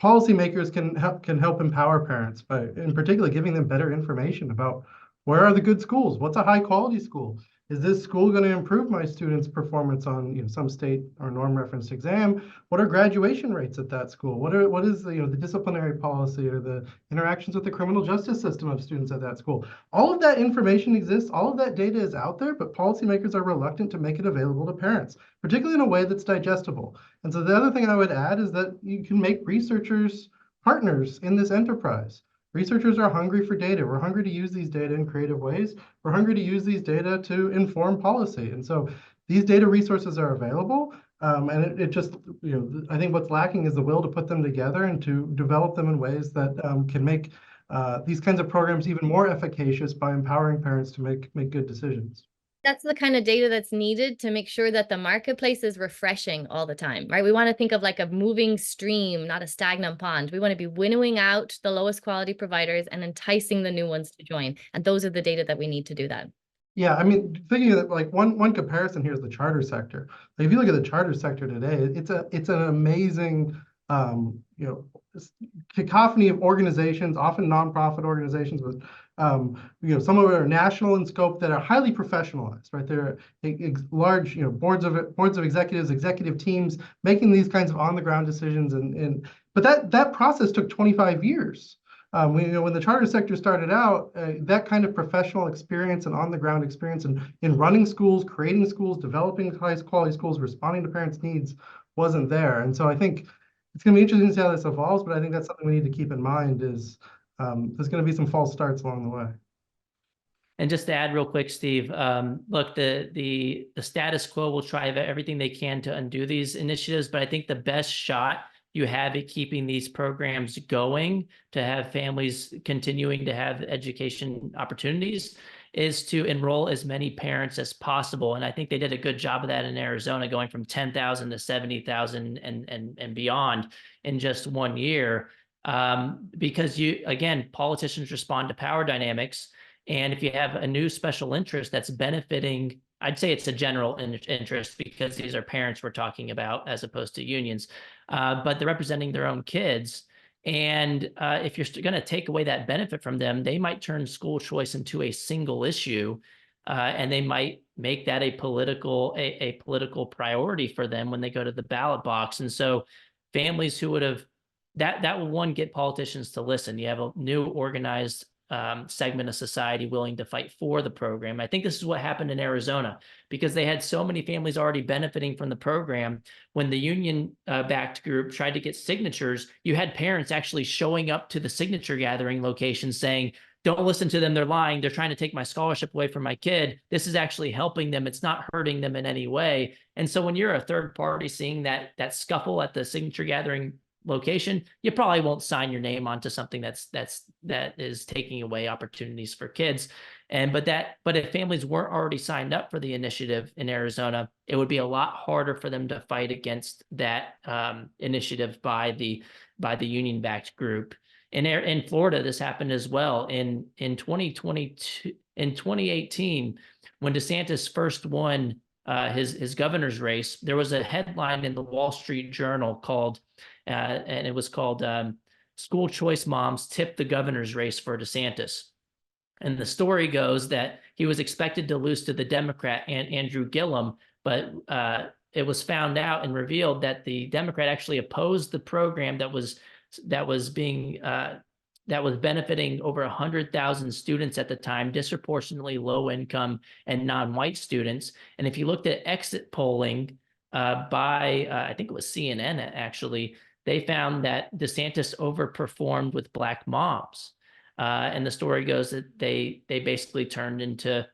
policymakers can help empower parents by, in particular, giving them better information about where are the good schools, what's a high quality school. Is this school going to improve my students' performance on some state or norm referenced exam? What are graduation rates at that school? What is the disciplinary policy or the interactions with the criminal justice system of students at that school? All of that information exists. All of that data is out there, but policymakers are reluctant to make it available to parents, particularly in a way that's digestible. And so the other thing I would add is that you can make researchers partners in this enterprise. Researchers are hungry for data. We're hungry to use these data in creative ways. We're hungry to use these data to inform policy. And so these data resources are available. And it just, I think what's lacking is the will to put them together and to develop them in ways that can make these kinds of programs even more efficacious by empowering parents to make good decisions. That's the kind of data that's needed to make sure that the marketplace is refreshing all the time, right? We want to think of like a moving stream, not a stagnant pond. We want to be winnowing out the lowest quality providers and enticing the new ones to join. And those are the data that we need to do that. Yeah, I mean, thinking of like one comparison here is the charter sector. Like if you look at the charter sector today, it's an amazing cacophony of organizations, often nonprofit organizations with some of them are national in scope that are highly professionalized, right? They're large, boards of executives, executive teams making these kinds of on-the-ground decisions, but that process took 25 years. When the charter sector started out, that kind of professional experience and on-the-ground experience in running schools, creating schools, developing high-quality schools, responding to parents' needs wasn't there. And so I think it's going to be interesting to see how this evolves, but I think that's something we need to keep in mind is there's going to be some false starts along the way. And just to add real quick, Steve, look, the status quo will try everything they can to undo these initiatives, but I think the best shot you have at keeping these programs going, to have families continuing to have education opportunities, is to enroll as many parents as possible. And I think they did a good job of that in Arizona, going from 10,000 to 70,000 and beyond in just 1 year. Because politicians respond to power dynamics. And if you have a new special interest that's benefiting, I'd say it's a general interest because these are parents we're talking about as opposed to unions, but they're representing their own kids. And if you're going to take away that benefit from them, they might turn school choice into a single issue, and they might make that a political priority for them when they go to the ballot box. And so families who would have that will, one, get politicians to listen. You have a new organized segment of society willing to fight for the program. I think this is what happened in Arizona because they had so many families already benefiting from the program. When the union-backed group tried to get signatures, you had parents actually showing up to the signature gathering location saying, don't listen to them, they're lying, they're trying to take my scholarship away from my kid. This is actually helping them, it's not hurting them in any way. And so when you're a third party seeing that scuffle at the signature gathering location, you probably won't sign your name onto something that is taking away opportunities for kids. But if families weren't already signed up for the initiative in Arizona, it would be a lot harder for them to fight against that initiative by the union-backed group. In Florida, this happened as well. In 2018, when DeSantis first won his governor's race, there was a headline in the Wall Street Journal called, and it was called "School Choice Moms Tip the Governor's Race for DeSantis." And the story goes that he was expected to lose to the Democrat Andrew Gillum, but it was found out and revealed that the Democrat actually opposed the program that was benefiting over 100,000 students at the time, disproportionately low income and non-white students. And if you looked at exit polling by I think it was CNN actually, they found that DeSantis overperformed with Black moms. And the story goes that they basically turned into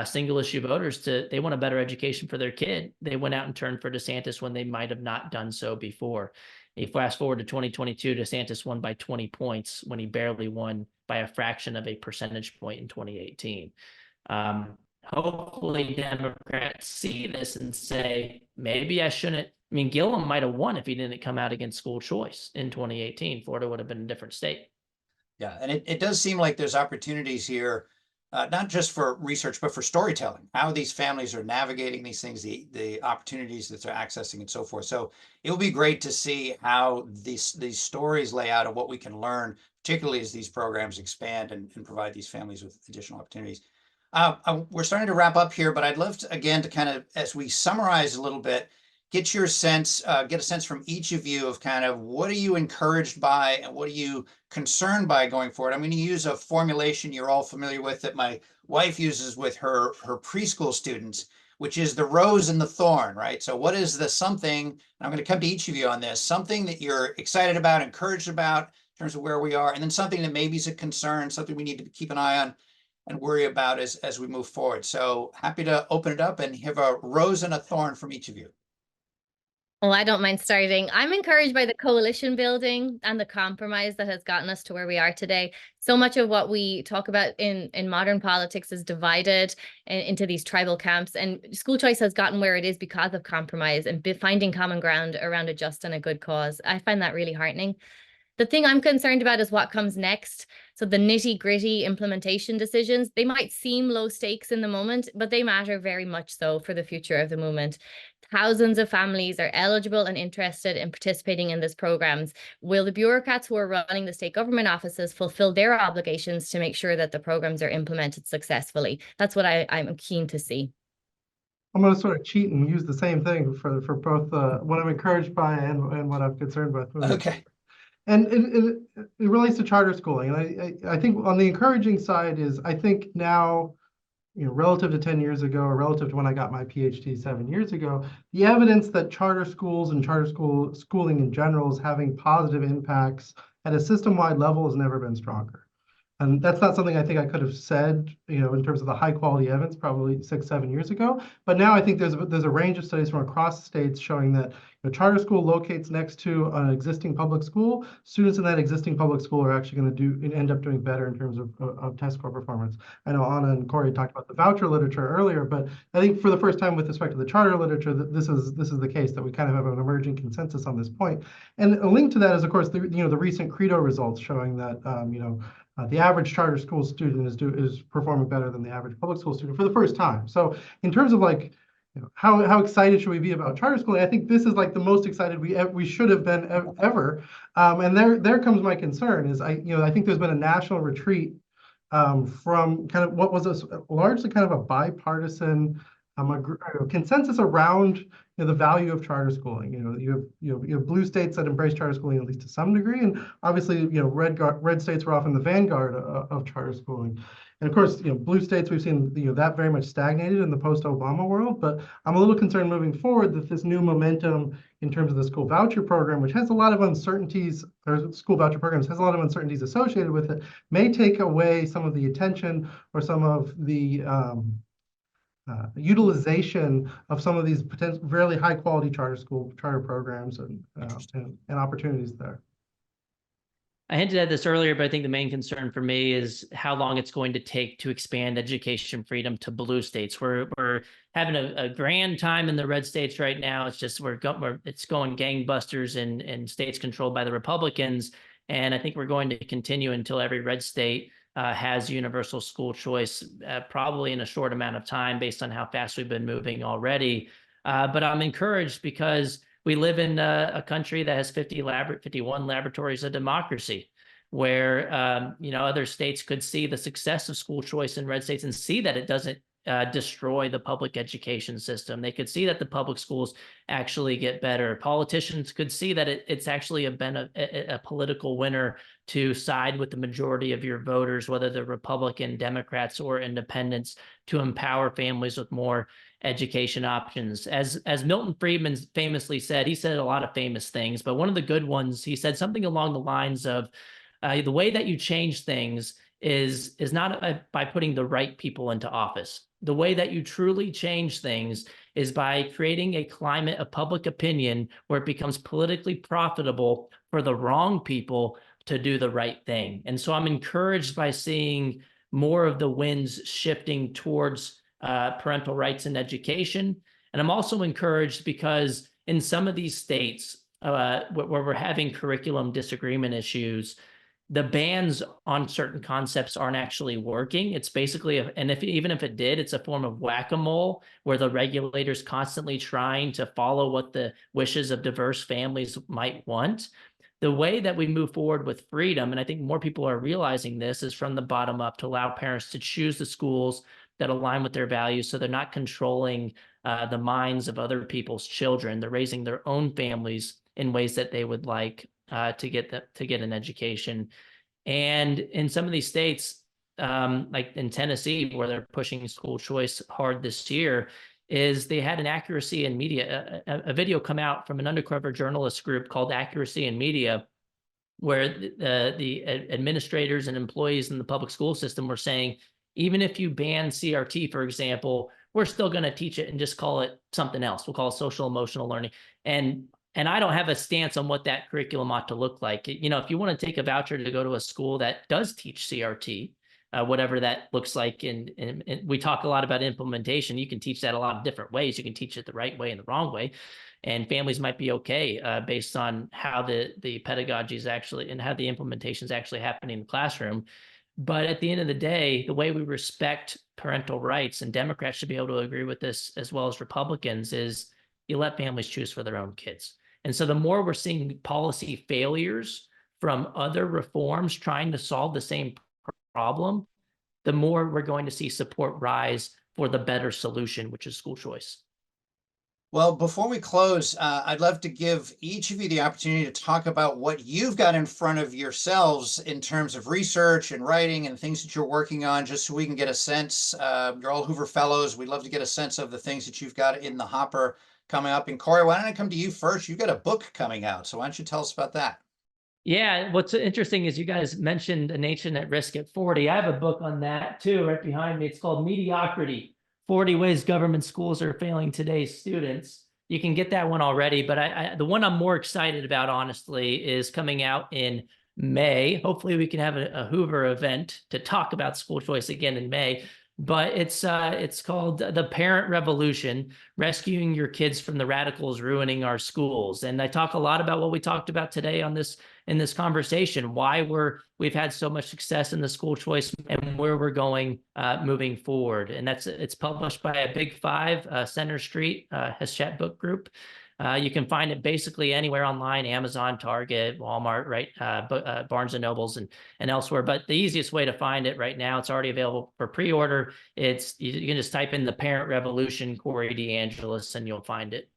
single issue voters. They want a better education for their kid. They went out and turned for DeSantis when they might have not done so before. You fast forward to 2022, DeSantis won by 20 points when he barely won by a fraction of a percentage point in 2018. Hopefully Democrats see this and say, maybe I shouldn't. I mean, Gillum might have won if he didn't come out against school choice in 2018. Florida would have been a different state. Yeah, and it does seem like there's opportunities here, not just for research, but for storytelling, how these families are navigating these things, the opportunities that they're accessing and so forth. So it will be great to see how these stories lay out of what we can learn, particularly as these programs expand and provide these families with additional opportunities. We're starting to wrap up here, but I'd love to, again, to kind of, as we summarize a little bit, get a sense from each of you of kind of what are you encouraged by and what are you concerned by going forward. I'm going to use a formulation you're all familiar with that my wife uses with her preschool students, which is the rose and the thorn, right? So what is the something, and I'm going to come to each of you on this, something that you're excited about, encouraged about in terms of where we are, and then something that maybe is a concern, something we need to keep an eye on and worry about as we move forward. So happy to open it up and have a rose and a thorn from each of you. Oh, I don't mind starting. I'm encouraged by the coalition building and the compromise that has gotten us to where we are today. So much of what we talk about in modern politics is divided into these tribal camps, and school choice has gotten where it is because of compromise and finding common ground around a just and a good cause. I find that really heartening. The thing I'm concerned about is what comes next. So the nitty-gritty implementation decisions, they might seem low stakes in the moment, but they matter very much so for the future of the movement. Thousands of families are eligible and interested in participating in these programs. Will the bureaucrats who are running the state government offices fulfill their obligations to make sure that the programs are implemented successfully? That's what I'm keen to see. I'm going to sort of cheat and use the same thing for both what I'm encouraged by and what I'm concerned with. Okay. And it relates to charter schooling. And I think on the encouraging side is, I think now, relative to 10 years ago or relative to when I got my PhD 7 years ago, the evidence that charter schools and charter schooling in general is having positive impacts at a system-wide level has never been stronger. And that's not something I think I could have said, in terms of the high quality evidence probably 6-7 years ago. But now I think there's a range of studies from across states showing that a charter school locates next to an existing public school. Students in that existing public school are actually going to end up doing better in terms of test score performance. I know Anna and Corey talked about the voucher literature earlier, but I think for the first time with respect to the charter literature, this is the case, that we kind of have an emerging consensus on this point. And a link to that is, of course, the recent Credo results showing that the average charter school student is performing better than the average public school student for the first time. So in terms of how excited should we be about charter schooling? I think this is like the most excited we should have been ever. And there comes my concern is I think there's been a national retreat from kind of what was largely kind of a bipartisan consensus around the value of charter schooling. You have blue states that embrace charter schooling at least to some degree, and obviously red states were often the vanguard of charter schooling. And of course, blue states, we've seen that very much stagnated in the post-Obama world. But I'm a little concerned moving forward that this new momentum in terms of the school voucher program, which has a lot of uncertainties, or school voucher programs has a lot of uncertainties associated with it, may take away some of the attention or some of the utilization of some of these potential really high quality charter programs and opportunities there. I hinted at this earlier, but I think the main concern for me is how long it's going to take to expand education freedom to blue states. We're having a grand time in the red states right now. It's just it's going gangbusters in states controlled by the Republicans, and I think we're going to continue until every red state has universal school choice, probably in a short amount of time, based on how fast we've been moving already. But I'm encouraged because we live in a country that has 51 laboratories of democracy, where other states could see the success of school choice in red states and see that it doesn't destroy the public education system. They could see that the public schools actually get better. Politicians could see that it's actually a political winner to side with the majority of your voters, whether they're Republican, Democrats, or independents, to empower families with more education options. As Milton Friedman famously said, he said a lot of famous things, but one of the good ones, he said something along the lines of, the way that you change things is not by putting the right people into office. The way that you truly change things is by creating a climate of public opinion where it becomes politically profitable for the wrong people to do the right thing. And so I'm encouraged by seeing more of the winds shifting towards parental rights in education. And I'm also encouraged because in some of these states where we're having curriculum disagreement issues, the bans on certain concepts aren't actually working. It's basically, even if it did, it's a form of whack-a-mole where the regulator's constantly trying to follow what the wishes of diverse families might want. The way that we move forward with freedom, and I think more people are realizing this, is from the bottom up, to allow parents to choose the schools that align with their values, so they're not controlling the minds of other people's children. They're raising their own families in ways that they would like to get an education. And in some of these states, like in Tennessee, where they're pushing school choice hard this year, is they had an accuracy in media, a video come out from an undercover journalist group called Accuracy in Media, where the administrators and employees in the public school system were saying, even if you ban CRT, for example, we're still going to teach it and just call it something else. We'll call it social emotional learning. And I don't have a stance on what that curriculum ought to look like. If you want to take a voucher to go to a school that does teach CRT, whatever that looks like, and we talk a lot about implementation, you can teach that a lot of different ways. You can teach it the right way and the wrong way. And families might be okay based on how the pedagogy is actually, and how the implementation is actually happening in the classroom. But at the end of the day, the way we respect parental rights, and Democrats should be able to agree with this as well as Republicans, is you let families choose for their own kids. And so the more we're seeing policy failures from other reforms trying to solve the same problem, the more we're going to see support rise for the better solution, which is school choice. Well, before we close, I'd love to give each of you the opportunity to talk about what you've got in front of yourselves in terms of research and writing and things that you're working on, just so we can get a sense. You're all Hoover Fellows. We'd love to get a sense of the things that you've got in the hopper coming up. And Corey, why don't I come to you first? You've got a book coming out, so why don't you tell us about that? Yeah, what's interesting is you guys mentioned A Nation at Risk at 40. I have a book on that too, right behind me. It's called Mediocrity: 40 Ways Government Schools Are Failing Today's Students. You can get that one already, but the one I'm more excited about, honestly, is coming out in May. Hopefully we can have a Hoover event to talk about school choice again in May. But it's called The Parent Revolution: Rescuing Your Kids from the Radicals Ruining Our Schools. And I talk a lot about what we talked about today in this conversation, why we've had so much success in the school choice and where we're going moving forward. And it's published by a Big Five, Center Street Hachette Book Group. You can find it basically anywhere online: Amazon, Target, Walmart, right? Barnes and Nobles and elsewhere. But the easiest way to find it right now, it's already available for pre-order. You can just type in The Parent Revolution, Corey DeAngelis, and you'll find it.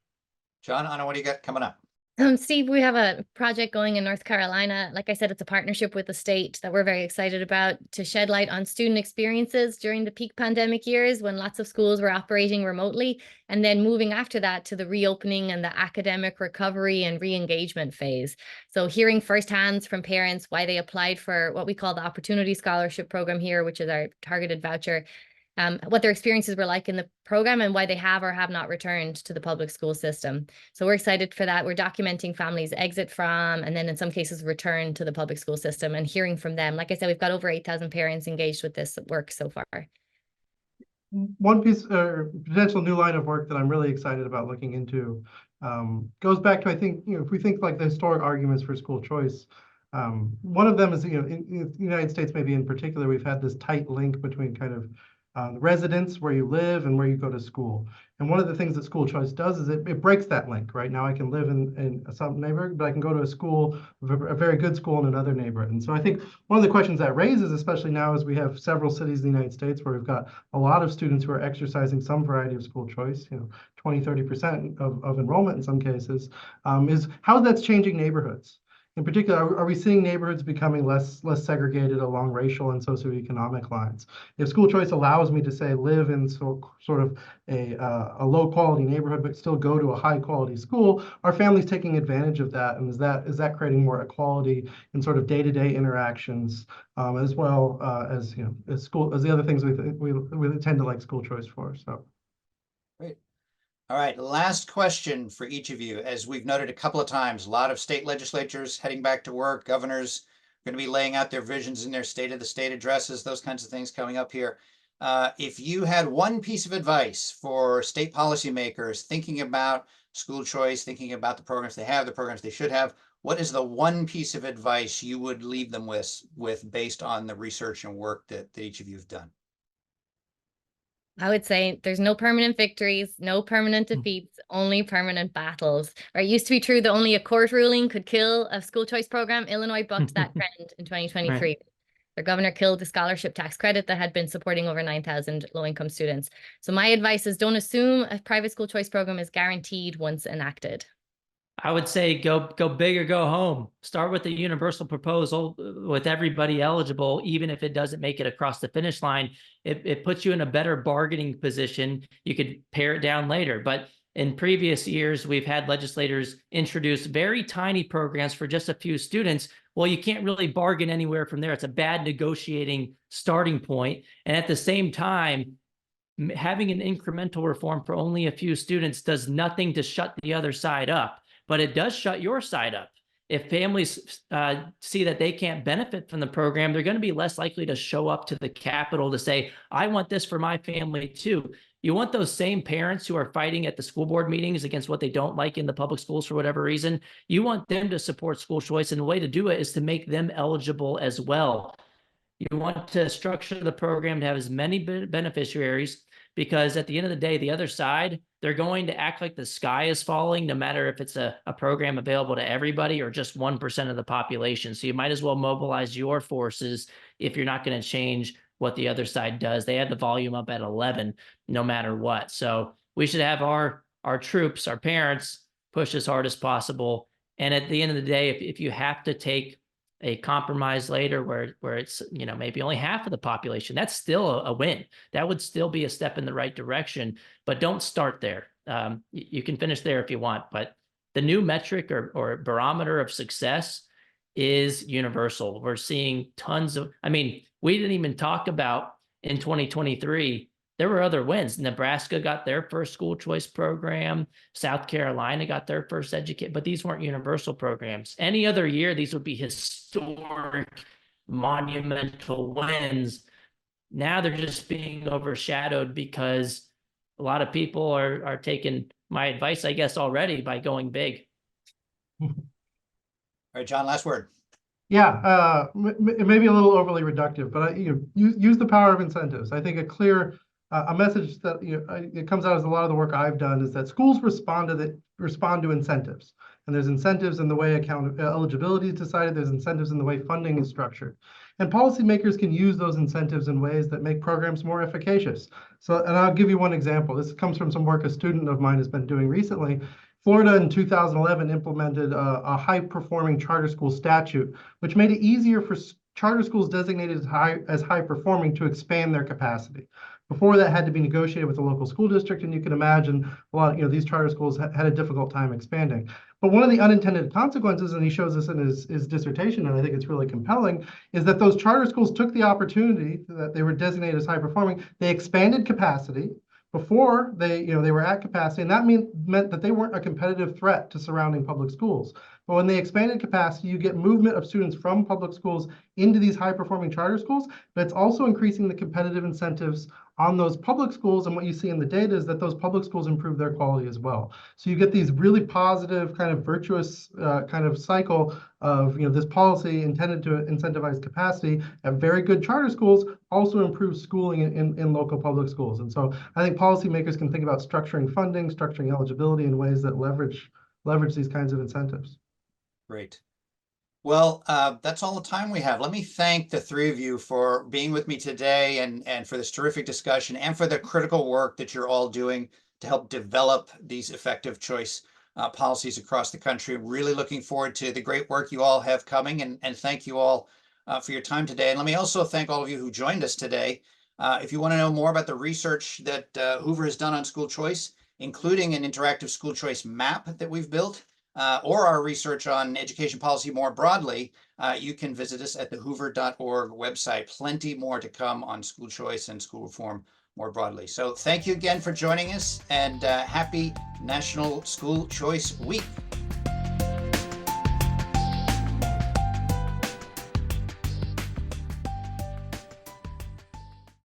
John, Anna, what do you got coming up? Steve, we have a project going in North Carolina. Like I said, it's a partnership with the state that we're very excited about, to shed light on student experiences during the peak pandemic years when lots of schools were operating remotely, and then moving after that to the reopening and the academic recovery and re-engagement phase. So hearing firsthand from parents why they applied for what we call the Opportunity Scholarship Program here, which is our targeted voucher, what their experiences were like in the program and why they have or have not returned to the public school system. So we're excited for that. We're documenting families' exit from, and then in some cases, return to the public school system and hearing from them. Like I said, we've got over 8,000 parents engaged with this work so far. One piece or potential new line of work that I'm really excited about looking into goes back to, I think, if we think like the historic arguments for school choice, one of them is, in the United States, maybe in particular, we've had this tight link between kind of residence, where you live, and where you go to school. And one of the things that school choice does is it breaks that link. Right now, I can live in some neighborhood, but I can go to a school, a very good school in another neighborhood. And so I think one of the questions that raises, especially now as we have several cities in the United States where we've got a lot of students who are exercising some variety of school choice, 20, 30% of enrollment in some cases, is how that's changing neighborhoods. In particular, are we seeing neighborhoods becoming less segregated along racial and socioeconomic lines? If school choice allows me to say live in sort of a low quality neighborhood but still go to a high quality school, are families taking advantage of that? And is that creating more equality in sort of day-to-day interactions, as well as as the other things we tend to like school choice for? So. Great. All right, last question for each of you. As we've noted a couple of times, a lot of state legislatures heading back to work, governors going to be laying out their visions in their state of the state addresses, those kinds of things coming up here. If you had one piece of advice for state policymakers thinking about school choice, thinking about the programs they have, the programs they should have, what is the one piece of advice you would leave them with based on the research and work that each of you have done? I would say there's no permanent victories, no permanent defeats, only permanent battles. It used to be true that only a court ruling could kill a school choice program. Illinois bucked that trend in 2023. Right. Their governor killed the scholarship tax credit that had been supporting over 9,000 low-income students. So my advice is don't assume a private school choice program is guaranteed once enacted. I would say go big or go home. Start with the universal proposal with everybody eligible, even if it doesn't make it across the finish line. It puts you in a better bargaining position. You could pare it down later. But in previous years, we've had legislators introduce very tiny programs for just a few students. Well, you can't really bargain anywhere from there. It's a bad negotiating starting point. And at the same time, having an incremental reform for only a few students does nothing to shut the other side up. But it does shut your side up. If families see that they can't benefit from the program, they're going to be less likely to show up to the Capitol to say, I want this for my family too. You want those same parents who are fighting at the school board meetings against what they don't like in the public schools for whatever reason. You want them to support school choice, and the way to do it is to make them eligible as well. You want to structure the program to have as many beneficiaries, because at the end of the day, the other side, they're going to act like the sky is falling, no matter if it's a program available to everybody or just 1% of the population. So you might as well mobilize your forces if you're not going to change what the other side does. They had the volume up at 11, no matter what. So we should have our troops, our parents, push as hard as possible. And at the end of the day, if you have to take a compromise later where it's maybe only half of the population, that's still a win. That would still be a step in the right direction, but don't start there. You can finish there if you want, but the new metric or barometer of success is universal. We're seeing tons of, we didn't even talk about in 2023, there were other wins. Nebraska got their first school choice program. South Carolina got their first educate, but these weren't universal programs. Any other year, these would be historic, monumental wins. Now they're just being overshadowed because a lot of people are taking my advice, I guess, already by going big. All right, John, last word. Yeah, it may be a little overly reductive, but use the power of incentives. I think a message that it comes out as a lot of the work I've done is that schools respond to incentives, and there's incentives in the way eligibility is decided. There's incentives in the way funding is structured, and policymakers can use those incentives in ways that make programs more efficacious. And I'll give you one example. This comes from some work a student of mine has been doing recently. Florida in 2011 implemented a high-performing charter school statute, which made it easier for charter schools designated as high performing to expand their capacity. Before that had to be negotiated with the local school district, and you can imagine a lot of, these charter schools had a difficult time expanding. But one of the unintended consequences, and he shows this in his dissertation, and I think it's really compelling, is that those charter schools took the opportunity that they were designated as high performing, they expanded capacity. Before they were at capacity, and that meant that they weren't a competitive threat to surrounding public schools. But when they expanded capacity, you get movement of students from public schools into these high-performing charter schools, but it's also increasing the competitive incentives on those public schools. And what you see in the data is that those public schools improve their quality as well. So you get these really positive, kind of virtuous kind of cycle of this policy intended to incentivize capacity at very good charter schools also improves schooling in local public schools. And so I think policymakers can think about structuring funding, structuring eligibility in ways that leverage these kinds of incentives. Great. Well, that's all the time we have. Let me thank the three of you for being with me today and for this terrific discussion and for the critical work that you're all doing to help develop these effective choice policies across the country. Really looking forward to the great work you all have coming, and thank you all for your time today. And let me also thank all of you who joined us today. If you want to know more about the research that Hoover has done on school choice, including an interactive school choice map that we've built, or our research on education policy more broadly, you can visit us at the hoover.org website. Plenty more to come on school choice and school reform more broadly. So thank you again for joining us, and happy National School Choice Week.